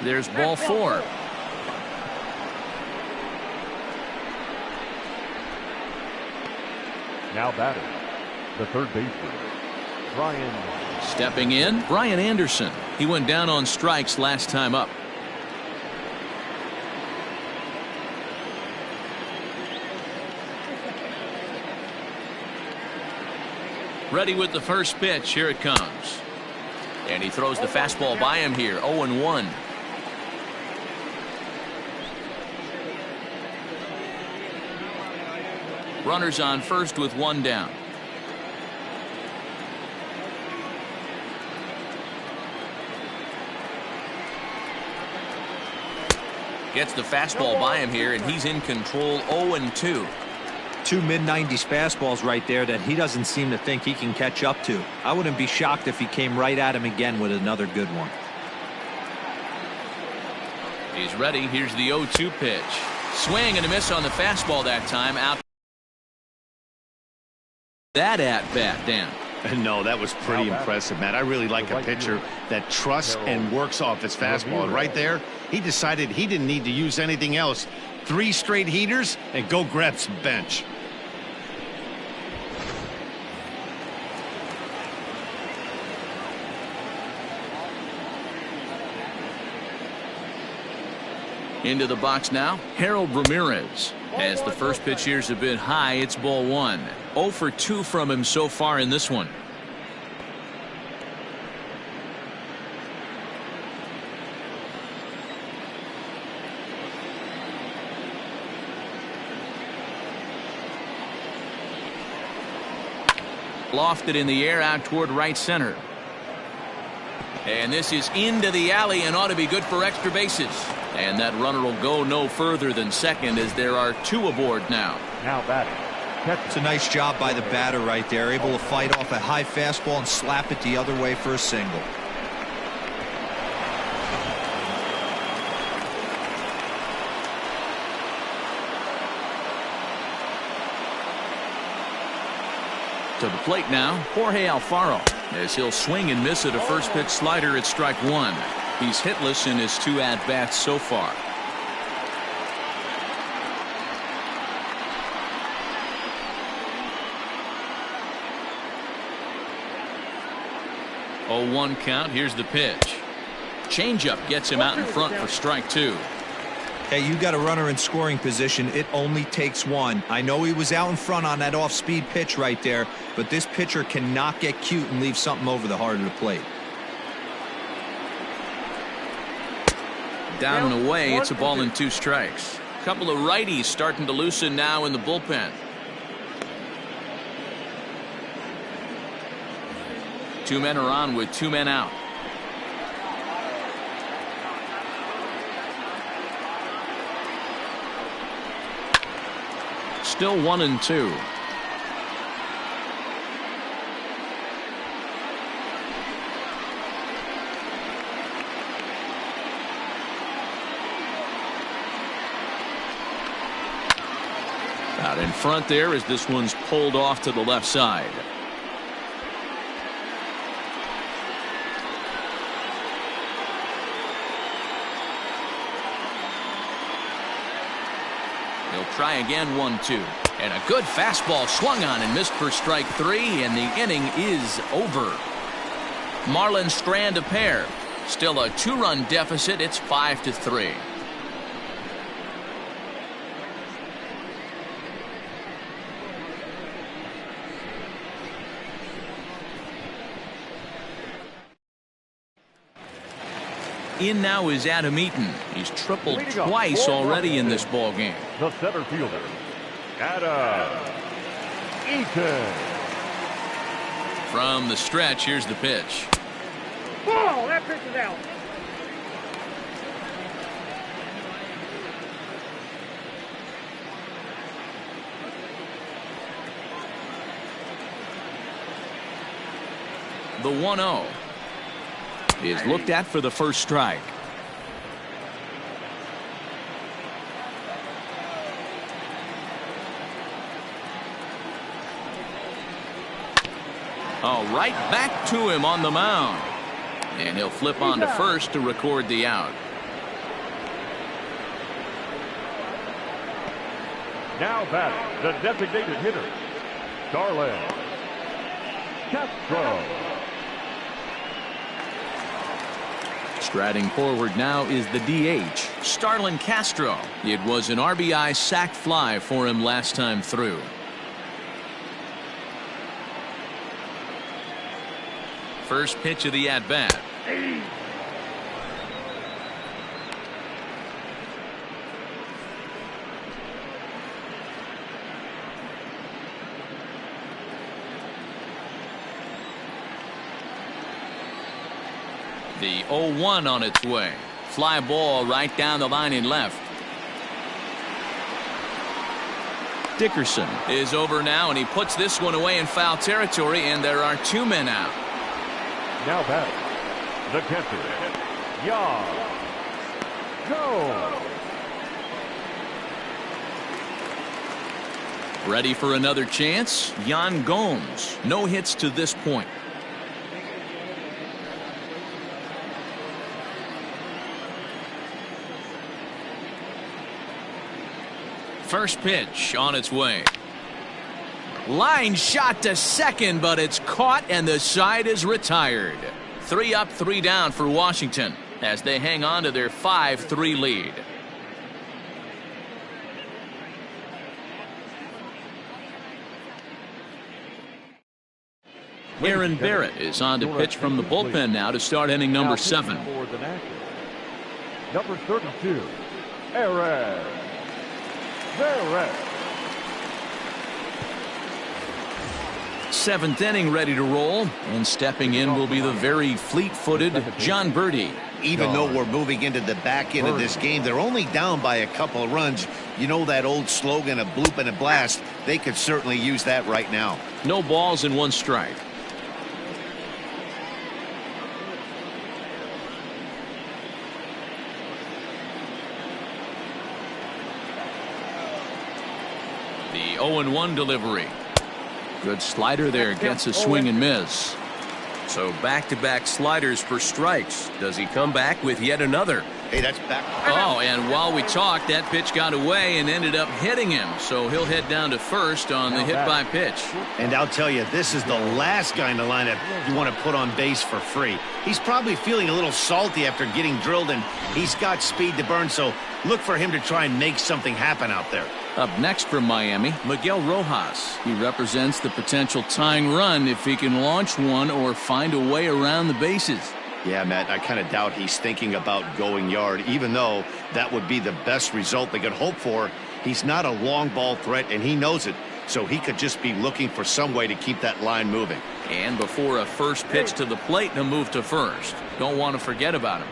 There's ball 4. Now batting, the third baseman, Brian. Stepping in, Brian Anderson. He went down on strikes last time up. Ready with the first pitch. Here it comes. And he throws the fastball by him here. 0-1. Runners on first with one down. Gets the fastball by him here, and he's in control. 0-2. Two mid-90s fastballs right there that he doesn't seem to think he can catch up to. I wouldn't be shocked if he came right at him again with another good one. He's ready. Here's the 0-2 pitch. Swing and a miss on the fastball that time. Out. That at bat, Dan. No, that was pretty impressive, Matt. I really like a pitcher that trusts and works off his fastball. And right there, he decided he didn't need to use anything else. 3 straight heaters and go grab some bench. Into the box now, Harold Ramirez. As the first pitch here's a bit high, it's ball 1. 0 for 2 from him so far in this one. Lofted in the air out toward right center. And this is into the alley and ought to be good for extra bases. And that runner will go no further than second as there are 2 aboard now. Now batting. It's a nice job by the batter right there, able to fight off a high fastball and slap it the other way for a single. To the plate now, Jorge Alfaro, as he'll swing and miss at a first pitch slider at strike 1. He's hitless in his 2 at-bats so far. Oh, 1 count. Here's the pitch. Changeup gets him out in front for strike 2. Hey, you got a runner in scoring position. It only takes 1. I know he was out in front on that off-speed pitch right there, but this pitcher cannot get cute and leave something over the heart of the plate. Down and away, it's a ball and 2 strikes. A couple of righties starting to loosen now in the bullpen. 2 men are on with 2 men out. Still 1-2. Out in front there as this one's pulled off to the left side. He'll try again. 1-2. And a good fastball swung on and missed for strike 3, and the inning is over. Marlins strand a pair. Still a 2-run deficit. It's 5-3. In now is Adam Eaton. He's tripled twice already in this ball game. The center fielder, Adam Eaton. From the stretch, here's the pitch. Oh, that pitch is out. The 1-0 is looked at for the first strike. Oh, right back to him on the mound. And he'll flip on to first to record the out. Now batting, the designated hitter, Starlin Castro. Striding forward now is the DH, Starlin Castro. It was an RBI sac fly for him last time through. first pitch of the at-bat. The 0-1 on its way. Fly ball right down the line in left. Dickerson is over now, and he puts this one away in foul territory, and there are 2 men out. Now batting, the catcher, Jones. Ready for another chance? Yan Gomes. No hits to this point. First pitch on its way. Line shot to second, but it's caught and the side is retired. 3 up, 3 down for Washington as they hang on to their 5-3 lead. Aaron Barrett is on to pitch from the bullpen now to start inning number 7. Number 32, Aaron Barrett. 7th inning ready to roll, and stepping in will be the very fleet-footed John Birdie. Even though we're moving into the back end of this game, they're only down by a couple of runs. You know that old slogan of bloop and a blast? They could certainly use that right now. No balls and 1 strike. The 0-1 delivery. Good slider there, gets a swing and miss. So back-to-back sliders for strikes. Does he come back with yet another? Hey, that's back. Oh, and while we talked, that pitch got away and ended up hitting him. So he'll head down to first on the hit-by pitch. And I'll tell you, this is the last guy in the lineup you want to put on base for free. He's probably feeling a little salty after getting drilled, and he's got speed to burn, so look for him to try and make something happen out there. Up next from Miami, Miguel Rojas. He represents the potential tying run if he can launch one or find a way around the bases. Yeah, Matt, I kind of doubt he's thinking about going yard, even though that would be the best result they could hope for. He's not a long ball threat, and he knows it, so he could just be looking for some way to keep that line moving. And before a first pitch to the plate and a move to first. Don't want to forget about him.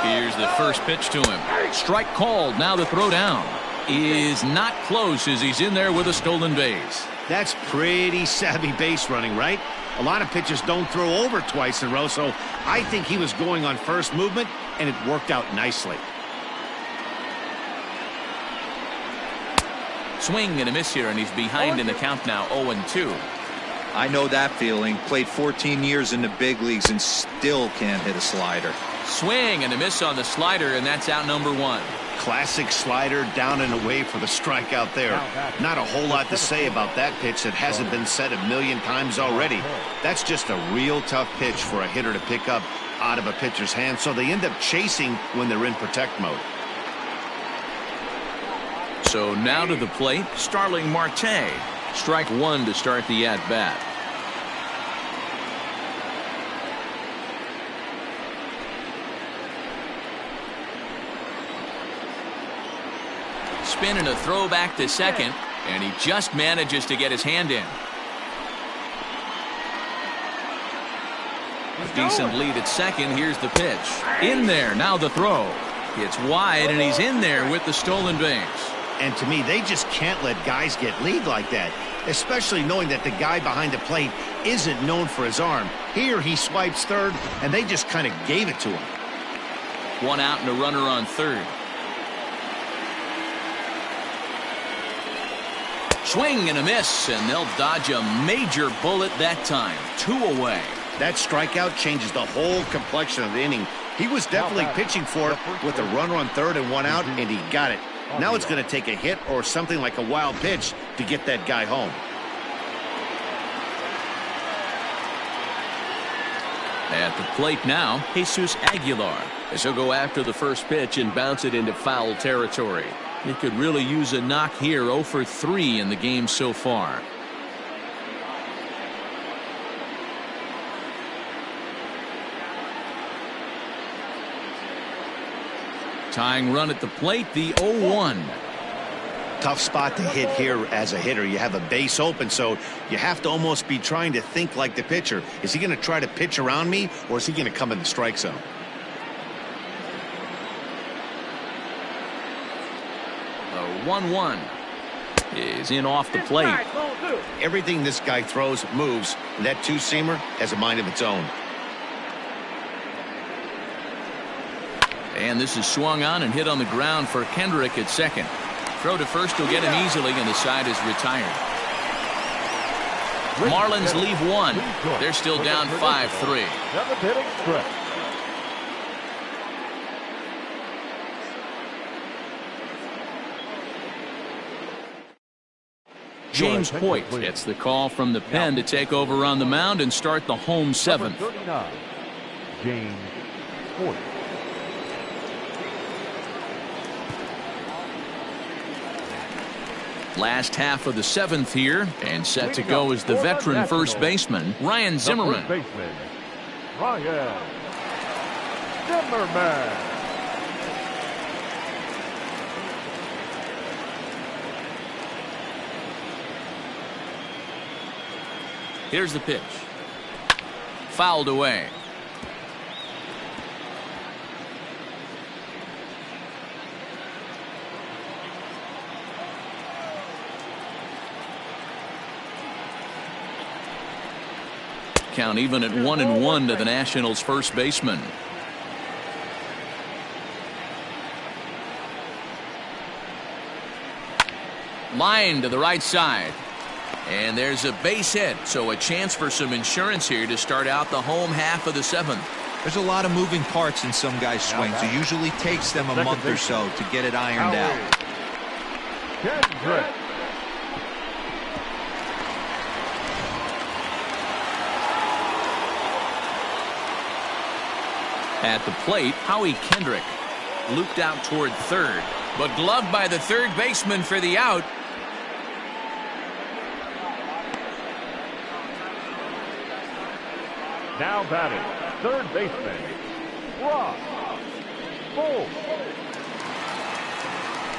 Here's the first pitch to him. Strike called. Now the throw down is not close as he's in there with a stolen base. That's pretty savvy base running, right? A lot of pitchers don't throw over twice in a row, so I think he was going on first movement, and it worked out nicely. Swing and a miss here, and he's behind in the count now, 0-2. I know that feeling. Played 14 years in the big leagues and still can't hit a slider. Swing and a miss on the slider, and that's out number 1. Classic slider down and away for the strikeout there. Not a whole lot to say about that pitch that hasn't been said a million times already. That's just a real tough pitch for a hitter to pick up out of a pitcher's hand, so they end up chasing when they're in protect mode. So now to the plate, Starling Marte. Strike 1 to start the at-bat. Spin and a throw back to second, and he just manages to get his hand in. A decent lead at second. Here's the pitch. In there. Now the throw. It's wide, and he's in there with the stolen base. And to me, they just can't let guys get lead like that, especially knowing that the guy behind the plate isn't known for his arm. Here he swipes third, and they just kind of gave it to him. 1 out and a runner on third. Swing and a miss, and they'll dodge a major bullet that time. 2 away. That strikeout changes the whole complexion of the inning. He was definitely pitching for it with a runner on third and 1 out, and he got it. Now it's going to take a hit or something like a wild pitch to get that guy home. At the plate now, Jesus Aguilar, as he'll go after the first pitch and bounce it into foul territory. He could really use a knock here. 0 for 3 in the game so far. Tying run at the plate, the 0-1. Tough spot to hit here as a hitter. You have a base open, so you have to almost be trying to think like the pitcher. Is he going to try to pitch around me, or is he going to come in the strike zone? The 1-1 is in off the plate. Everything this guy throws moves, and that two-seamer has a mind of its own. And this is swung on and hit on the ground for Kendrick at second. Throw to first will get him easily, and the side is retired. Marlins leave one. They're still down 5-3. James Hoyt gets the call from the pen to take over on the mound and start the home seventh. James Hoyt. Last half of the seventh here, and set to go is the veteran first baseman, Ryan Zimmerman. Ryan Zimmerman. Here's the pitch. Fouled away. Count even at 1-1 to the Nationals first baseman. Line to the right side. And there's a base hit, so a chance for some insurance here to start out the home half of the seventh. There's a lot of moving parts in some guys' swings. It usually takes them a month or so to get it ironed out. Kendrick. At the plate, Howie Kendrick looped out toward third, but gloved by the third baseman for the out. Now batting, third baseman, Brock Holt.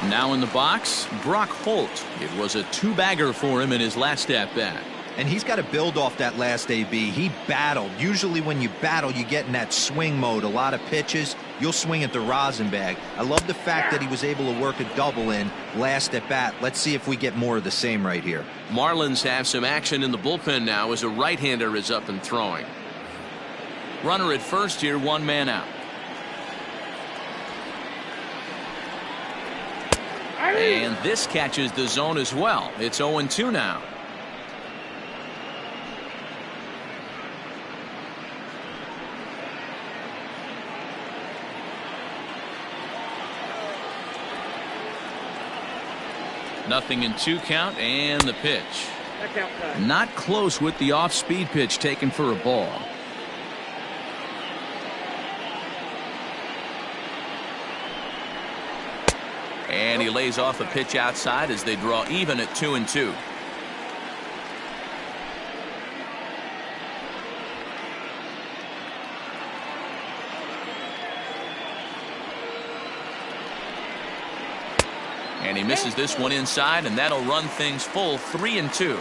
Now in the box, Brock Holt. It was a two-bagger for him in his last at-bat. And he's got to build off that last AB. He battled. Usually when you battle, you get in that swing mode. A lot of pitches, you'll swing at the rosin bag. I love the fact that he was able to work a double in last at bat. Let's see if we get more of the same right here. Marlins have some action in the bullpen now as a right-hander is up and throwing. Runner at first here, one man out. And this catches the zone as well. It's 0-2 now. Nothing in 2 count, and the pitch. Not close with the off-speed pitch taken for a ball. And he lays off a pitch outside as they draw even at 2-2. And he misses this one inside, and that'll run things full 3-2.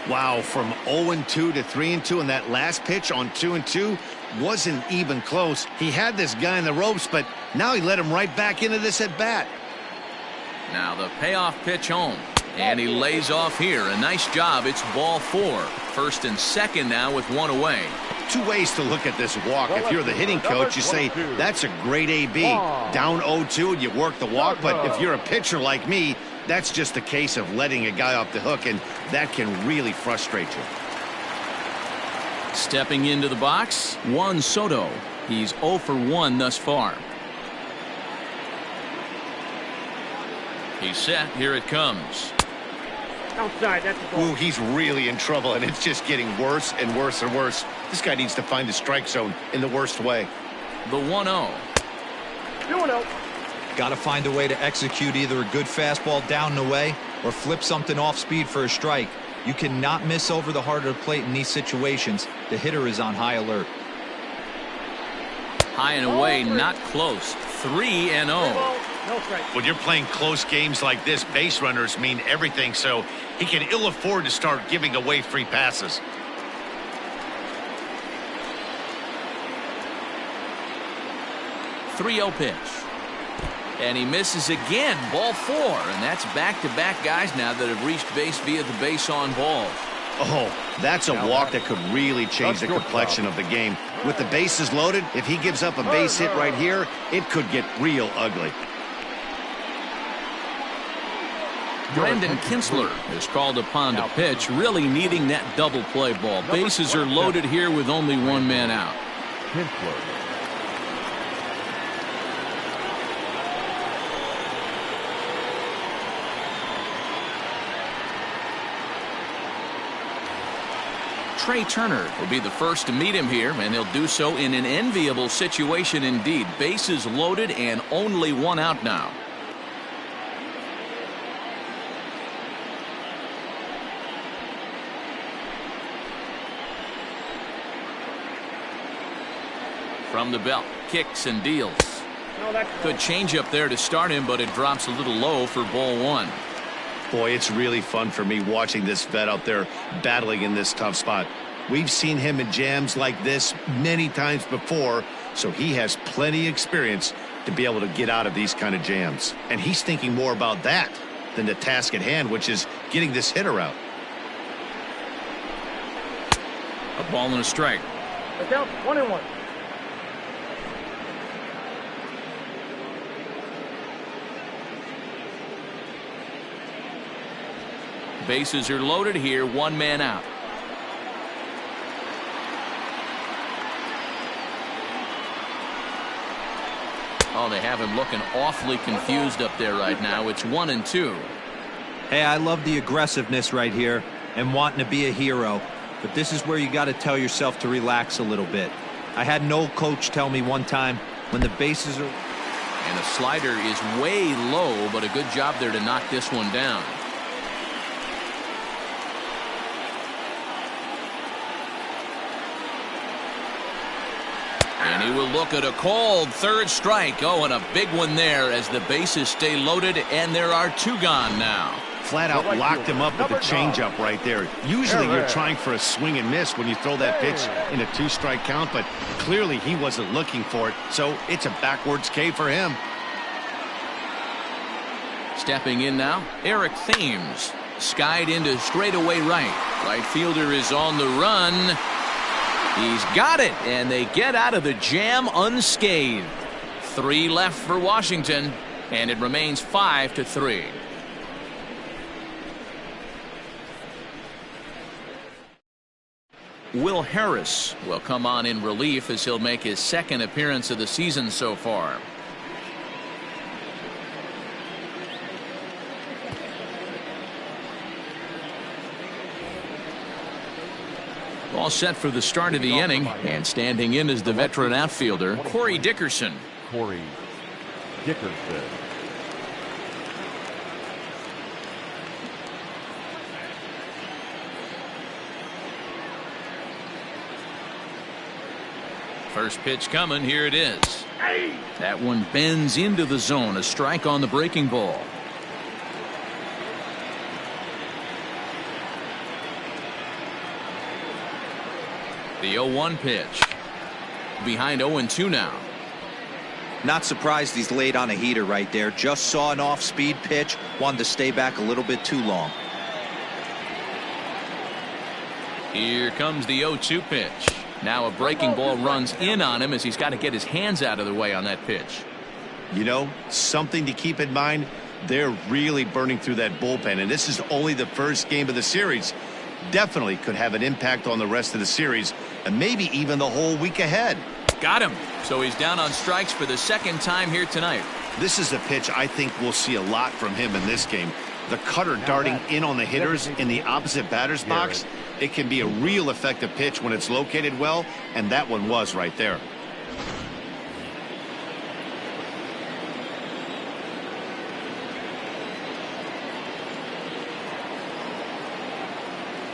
Wow, from 0-2 to 3-2, and that last pitch on 2-2 wasn't even close. He had this guy in the ropes, but now he let him right back into this at bat. Now the payoff pitch home, and he lays off here. A nice job. It's ball 4. First and second now with one away. 2 ways to look at this walk. If you're the hitting coach, you say that's a great AB. Down 0-2 and you work the walk, but if you're a pitcher like me, that's just a case of letting a guy off the hook, and that can really frustrate you. Stepping into the box, Juan Soto. He's 0 for 1 thus far. He's set. Here it comes. Outside, that's the ball. Ooh, he's really in trouble, and it's just getting worse and worse and worse. This guy needs to find the strike zone in the worst way. The 1-0. 2-0. Got to find a way to execute either a good fastball down the way or flip something off speed for a strike. You cannot miss over the heart of the plate in these situations. The hitter is on high alert. High and away, not close. 3-0. No strike. When you're playing close games like this, base runners mean everything, so he can ill afford to start giving away free passes. .30 pitch. And he misses again. Ball 4. And that's back-to-back guys now that have reached base via the base on balls. Oh, that's a walk that could really change the complexion of the game. With the bases loaded, if he gives up a base hit right here, it could get real ugly. Brendan Kinsler is called upon to pitch, really needing that double play ball. Bases are loaded here with only one man out. Kinsler. Trey Turner will be the first to meet him here, and he'll do so in an enviable situation indeed. Bases loaded and only one out now. From the belt, kicks and deals. Good changeup there to start him, but it drops a little low for ball 1. Boy, it's really fun for me watching this vet out there battling in this tough spot. We've seen him in jams like this many times before, so he has plenty of experience to be able to get out of these kind of jams. And he's thinking more about that than the task at hand, which is getting this hitter out. A ball and a strike. It's out 1-1. Bases are loaded here, one man out. Oh, they have him looking awfully confused up there right now. It's 1-2. Hey, I love the aggressiveness right here and wanting to be a hero. But this is where you got to tell yourself to relax a little bit. I had an old coach tell me one time, when the bases are... And a slider is way low, but a good job there to knock this one down. And he will look at a called third strike. Oh, and a big one there as the bases stay loaded, and there are 2 gone now. Flat out locked him up with the changeup right there. Usually you're trying for a swing and miss when you throw that pitch in a 2-strike count, but clearly he wasn't looking for it, so it's a backwards K for him. Stepping in now, Eric Thames. Skied into straightaway right. Right fielder is on the run. He's got it, and they get out of the jam unscathed. 3 left for Washington, and it remains 5-3. Will Harris will come on in relief as he'll make his 2nd appearance of the season so far. All set for the start of the inning, and standing in is the veteran outfielder, Corey Dickerson. Corey Dickerson. First pitch coming, here it is. That one bends into the zone, a strike on the breaking ball. The 0-1 pitch. Behind 0-2 now. Not surprised he's laid on a heater right there. Just saw an off-speed pitch. Wanted to stay back a little bit too long. Here comes the 0-2 pitch. Now a breaking ball runs in on him as he's got to get his hands out of the way on that pitch. You know, something to keep in mind, they're really burning through that bullpen, and this is only the first game of the series. Definitely could have an impact on the rest of the series and maybe even the whole week ahead. Got him. So he's down on strikes for the 2nd time here tonight. This is a pitch I think we'll see a lot from him in this game. The cutter darting in on the hitters in the opposite batter's box. It can be a real effective pitch when it's located well, and that one was right there.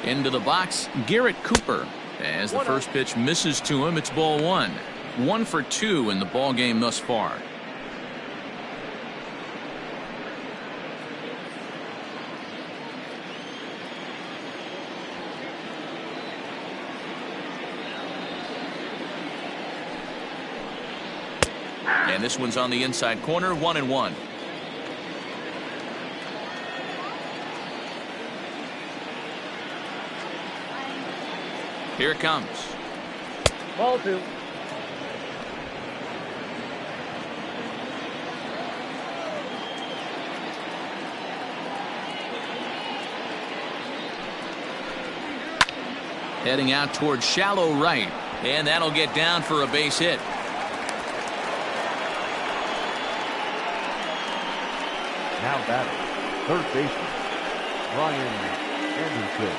Into the box, Garrett Cooper. As the first pitch misses to him, it's ball one. 1 for 2 in the ball game thus far. And this one's on the inside corner, 1-1. Here it comes. Ball 2. Heading out towards shallow right. And that'll get down for a base hit. Now batting, third baseman, Brian Anderson.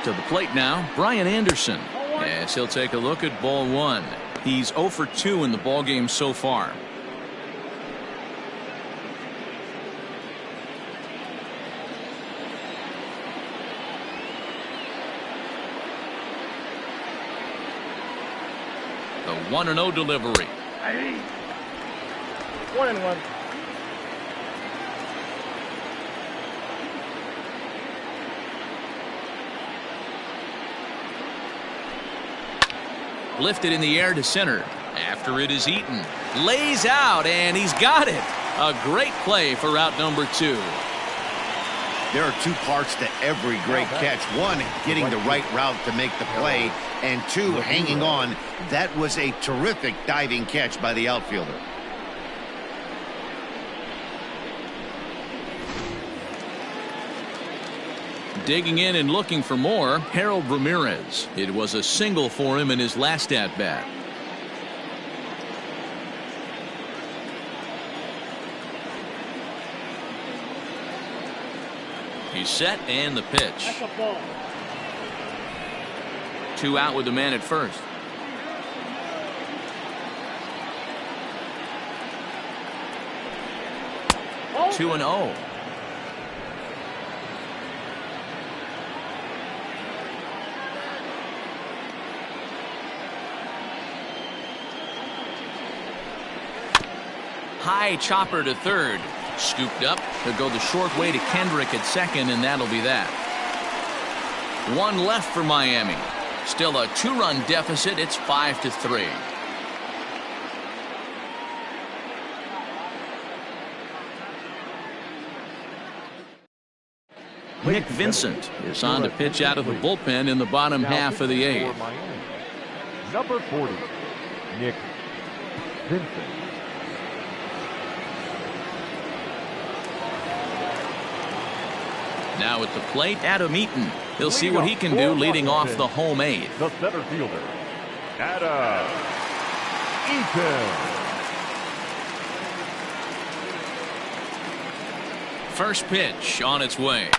To the plate now, Brian Anderson. As he'll take a look at ball one. He's 0 for 2 in the ball game so far. The 1-0 delivery. 1-1. Lifted in the air to center. After it is eaten. Lays out, and he's got it. A great play for route number 2. There are 2 parts to every great catch. 1, getting the right route to make the play, and 2, hanging on. That was a terrific diving catch by the outfielder. Digging in and looking for more, Harold Ramirez. It was a single for him in his last at-bat. He's set, and the pitch. That's a ball. 2 out with the man at first. Ball 2-0. High chopper to third. Scooped up. He'll go the short way to Kendrick at second, and that'll be that. 1 left for Miami. Still a 2-run deficit. It's 5-3. Nick Vincent is on to pitch out of the bullpen in the bottom half of the 8th. Number 40, Nick Vincent. Now at the plate, Adam Eaton. He'll see what he can do leading off the home 8th. The center fielder, Adam Eaton. First pitch on its way.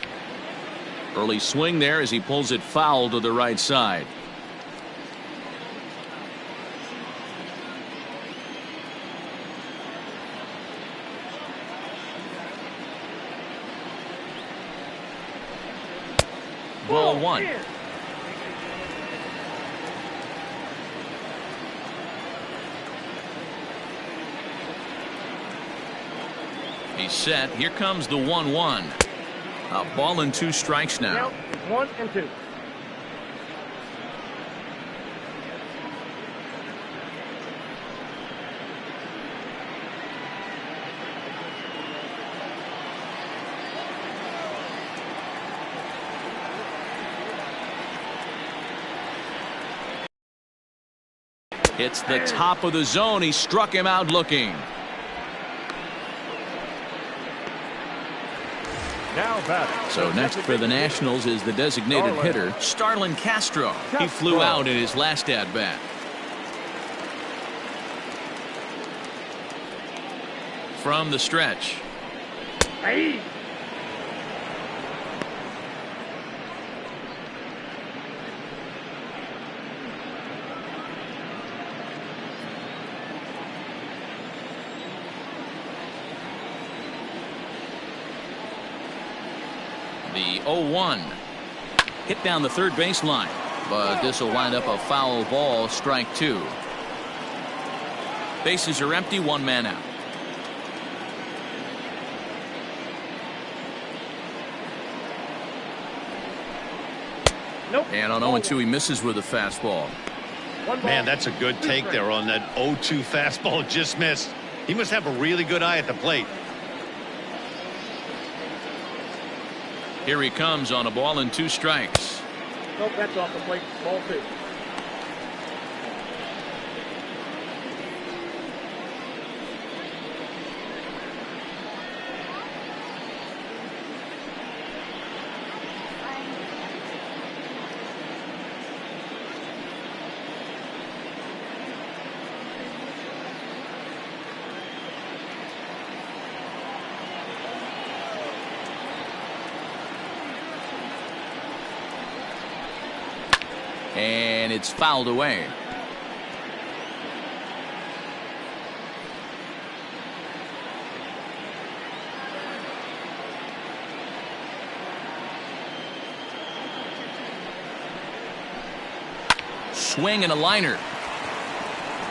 Early swing there as he pulls it foul to the right side. Ball 1. He's set. Here comes the 1-1. A ball and 2 strikes now. Count is 1 and 2. It's the top of the zone. He struck him out looking. Now batting. So next for the Nationals is the designated hitter, Starlin Castro. He flew out in his last at-bat. From the stretch. Hey. The 0-1. Hit down the third baseline, but this will wind up a foul ball, strike two. Bases are empty, one man out. Nope. And on 0-2, he misses with a fastball. Man, that's a good take there on that 0-2 fastball. Just missed. He must have a really good eye at the plate. Here he comes on a ball and 2 strikes. Nope, that's off the plate. Ball 2. And it's fouled away. Swing and a liner.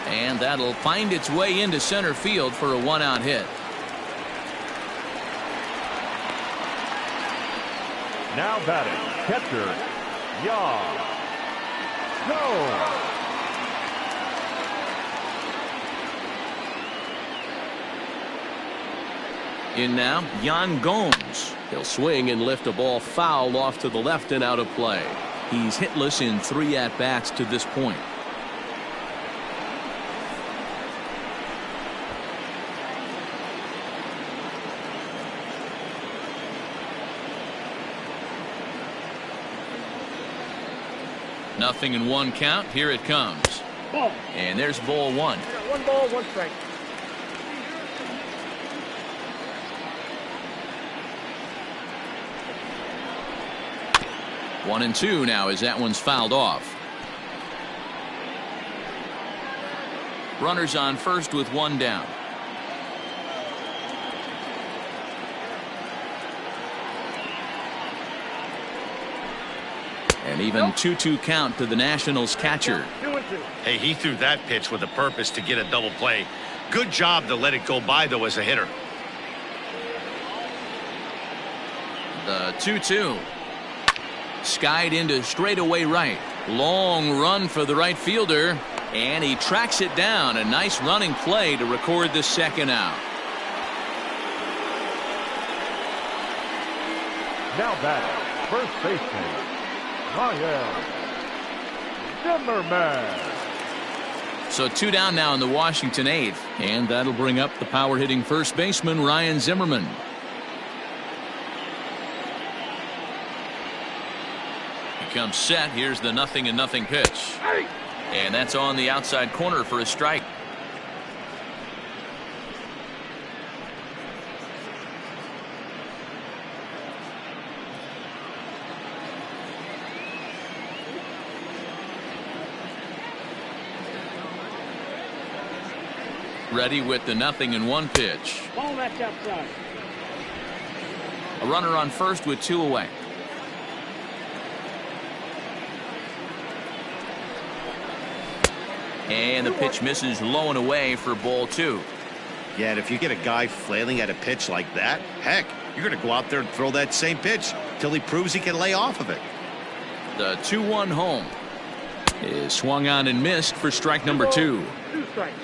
And that'll find its way into center field for a 1-out hit. Now batting, catcher, Yaw. Go! In now, Yan Gomes. He'll swing and lift a ball foul off to the left and out of play. He's hitless in 3 at-bats to this point. Nothing in 1 count. Here it comes. Ball. And there's ball 1. Got 1 ball, 1 strike. One and 2 now as that one's fouled off. Runners on first with 1 down. And even 2-2 count to the Nationals catcher. 2 and 2. Hey, he threw that pitch with a purpose to get a double play. Good job to let it go by, though, as a hitter. The 2-2. Skied into straightaway right. Long run for the right fielder. And he tracks it down. A nice running play to record the 2nd out. Now batting, first baseman, Ryan Zimmerman. So 2 down now in the Washington 8th. And that'll bring up the power hitting first baseman Ryan Zimmerman. He comes set. Here's the 0-0 pitch. And that's on the outside corner for a strike. Ready with the 0-1 pitch. Ball that's outside. A runner on first with 2 away. And the pitch misses low and away for ball 2. Yeah, and if you get a guy flailing at a pitch like that, heck, you're going to go out there and throw that same pitch till he proves he can lay off of it. The 2-1 home is swung on and missed for strike number 2. 2 strikes.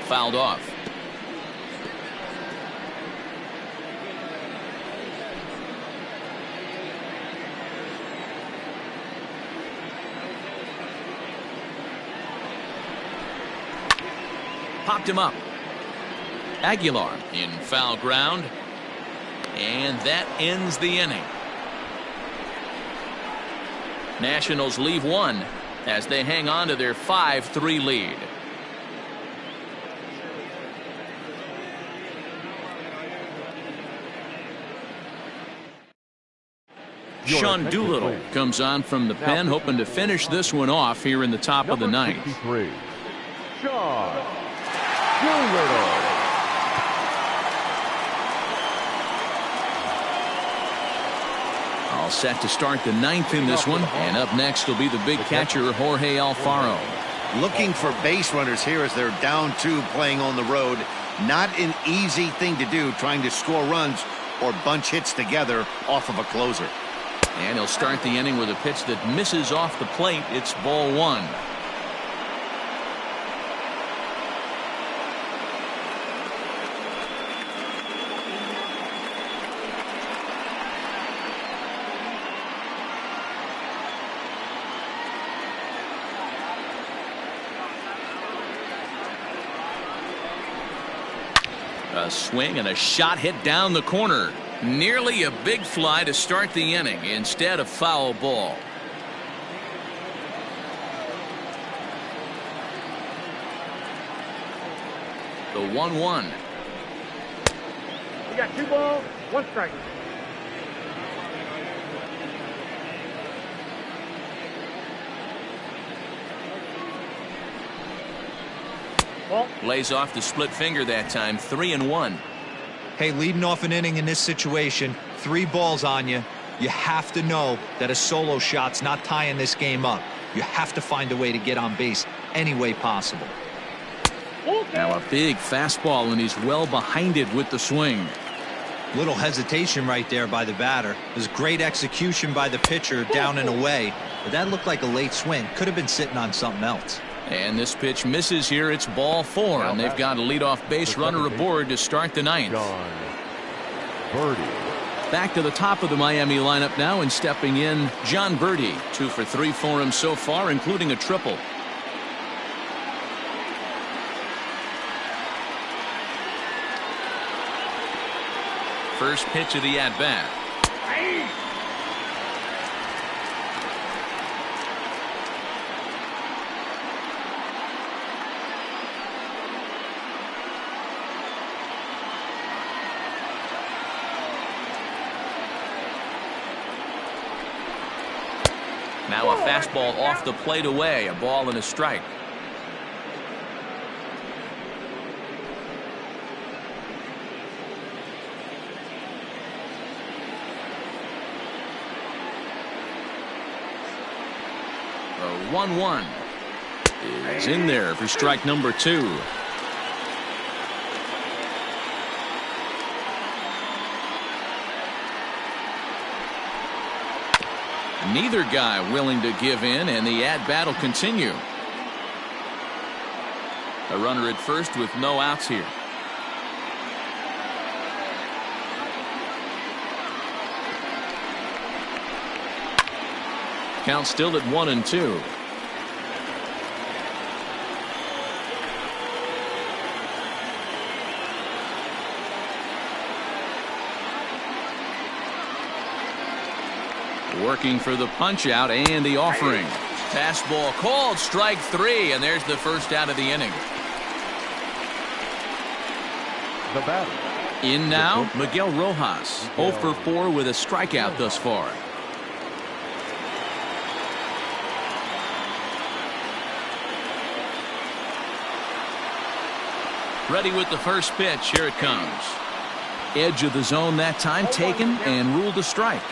Fouled off. Popped him up. Aguilar in foul ground. And that ends the inning. Nationals leave 1 as they hang on to their 5-3 lead. Sean Doolittle comes on from the pen, hoping to finish this one off here in the top of the 9th. Sean Jr. All set to start the ninth in this one. And up next will be the big catcher, Jorge Alfaro. Looking for base runners here as they're down 2 playing on the road. Not an easy thing to do, trying to score runs or bunch hits together off of a closer. And he'll start the inning with a pitch that misses off the plate. It's ball 1. A swing and a shot hit down the corner. Nearly a big fly to start the inning. Instead, a foul ball. The 1-1. We got 2 balls, 1 strike. Ball. Lays off the split finger that time. 3-1. Hey, leading off an inning in this situation, 3 balls on you. You have to know that a solo shot's not tying this game up. You have to find a way to get on base any way possible. Now a big fastball, and he's well behind it with the swing. Little hesitation right there by the batter. There's great execution by the pitcher down and away, but that looked like a late swing. Could have been sitting on something else. And this pitch misses here. It's ball 4, and they've got a leadoff base runner aboard to start the ninth. John Birdie. Back to the top of the Miami lineup now, and stepping in, John Birdie. 2 for 3 for him so far, including a triple. First pitch of the at-bat. Now a fastball off the plate away. A ball and a strike. The 1-1 is in there for strike number 2. Neither guy willing to give in, and the at-bat will continue. A runner at first with no outs here. Count still at 1-2. Working for the punch out and the offering. Fastball called, strike 3, and there's the first out of the inning. The batter. In now, Miguel Rojas, 0 for 4 with a strikeout thus far. Ready with the first pitch. Here it comes. Edge of the zone that time, taken and ruled a strike.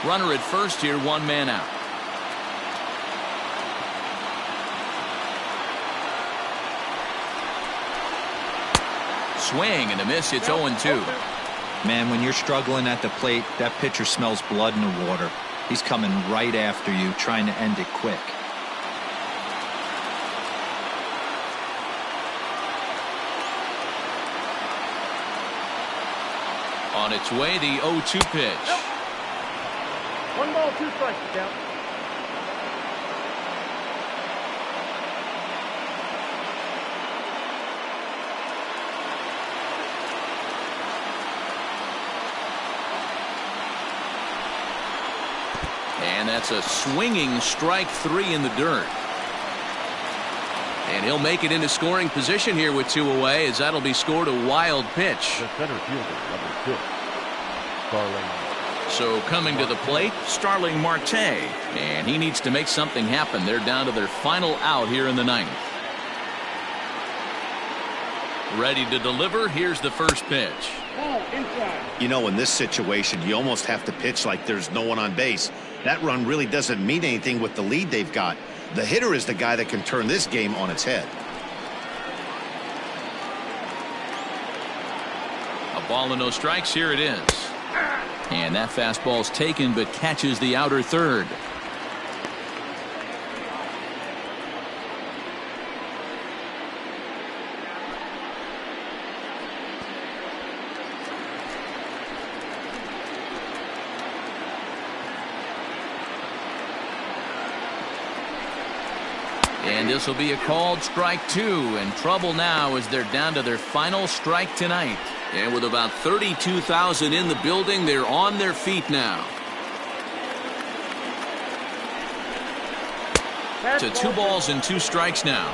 Runner at first here, 1 man out. Swing and a miss. It's 0-2. Man, when you're struggling at the plate, that pitcher smells blood in the water. He's coming right after you, trying to end it quick. On its way, the 0-2 pitch. 1 ball, 2 strikes, count. And that's a swinging strike 3 in the dirt. And he'll make it into scoring position here with 2 away, as that'll be scored a wild pitch. The center fielder, number 6, Starling So coming to the plate, Starling Marte. And he needs to make something happen. They're down to their final out here in the ninth. Ready to deliver. Here's the first pitch. You know, in this situation, you almost have to pitch like there's no one on base. That run really doesn't mean anything with the lead they've got. The hitter is the guy that can turn this game on its head. A ball and no strikes. Here it is. And that fastball's taken but catches the outer third. And this will be a called strike two, and trouble now as they're down to their final strike tonight. And with about 32,000 in the building, they're on their feet now. To 2 balls and 2 strikes now.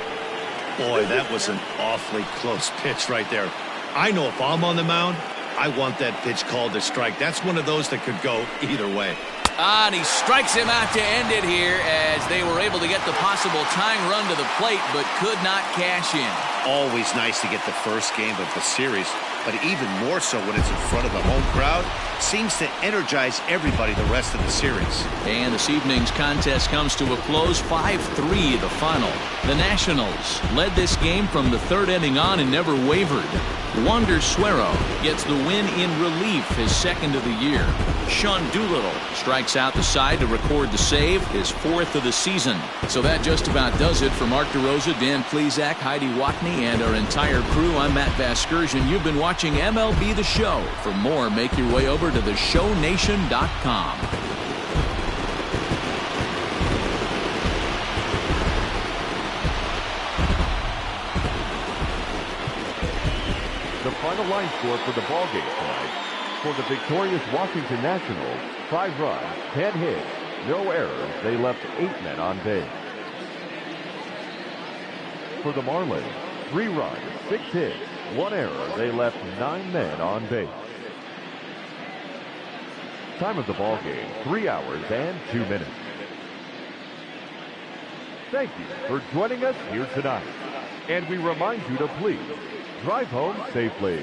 Boy, that was an awfully close pitch right there. I know if I'm on the mound, I want that pitch called a strike. That's one of those that could go either way. And he strikes him out to end it here as they were able to get the possible tying run to the plate but could not cash in. Always nice to get the first game of the series, but even more so when it's in front of a home crowd. Seems to energize everybody the rest of the series. And this evening's contest comes to a close, 5-3 the final. The Nationals led this game from the 3rd inning on and never wavered. Wander Suero gets the win in relief, his 2nd of the year. Sean Doolittle strikes out the side to record the save, his 4th of the season. So that just about does it for Mark DeRosa, Dan Plesac, Heidi Watney, and our entire crew. I'm Matt Vasgersian. You've been watching MLB The Show. For more, make your way over to theshownation.com. The final line score for the ballgame tonight. For the victorious Washington Nationals, 5 runs, 10 hits, no errors. They left 8 men on base. For the Marlins, 3 runs, 6 hits, 1 error. They left 9 men on base. Time of the ballgame, 3 hours and 2 minutes. Thank you for joining us here tonight. And we remind you to please drive home safely.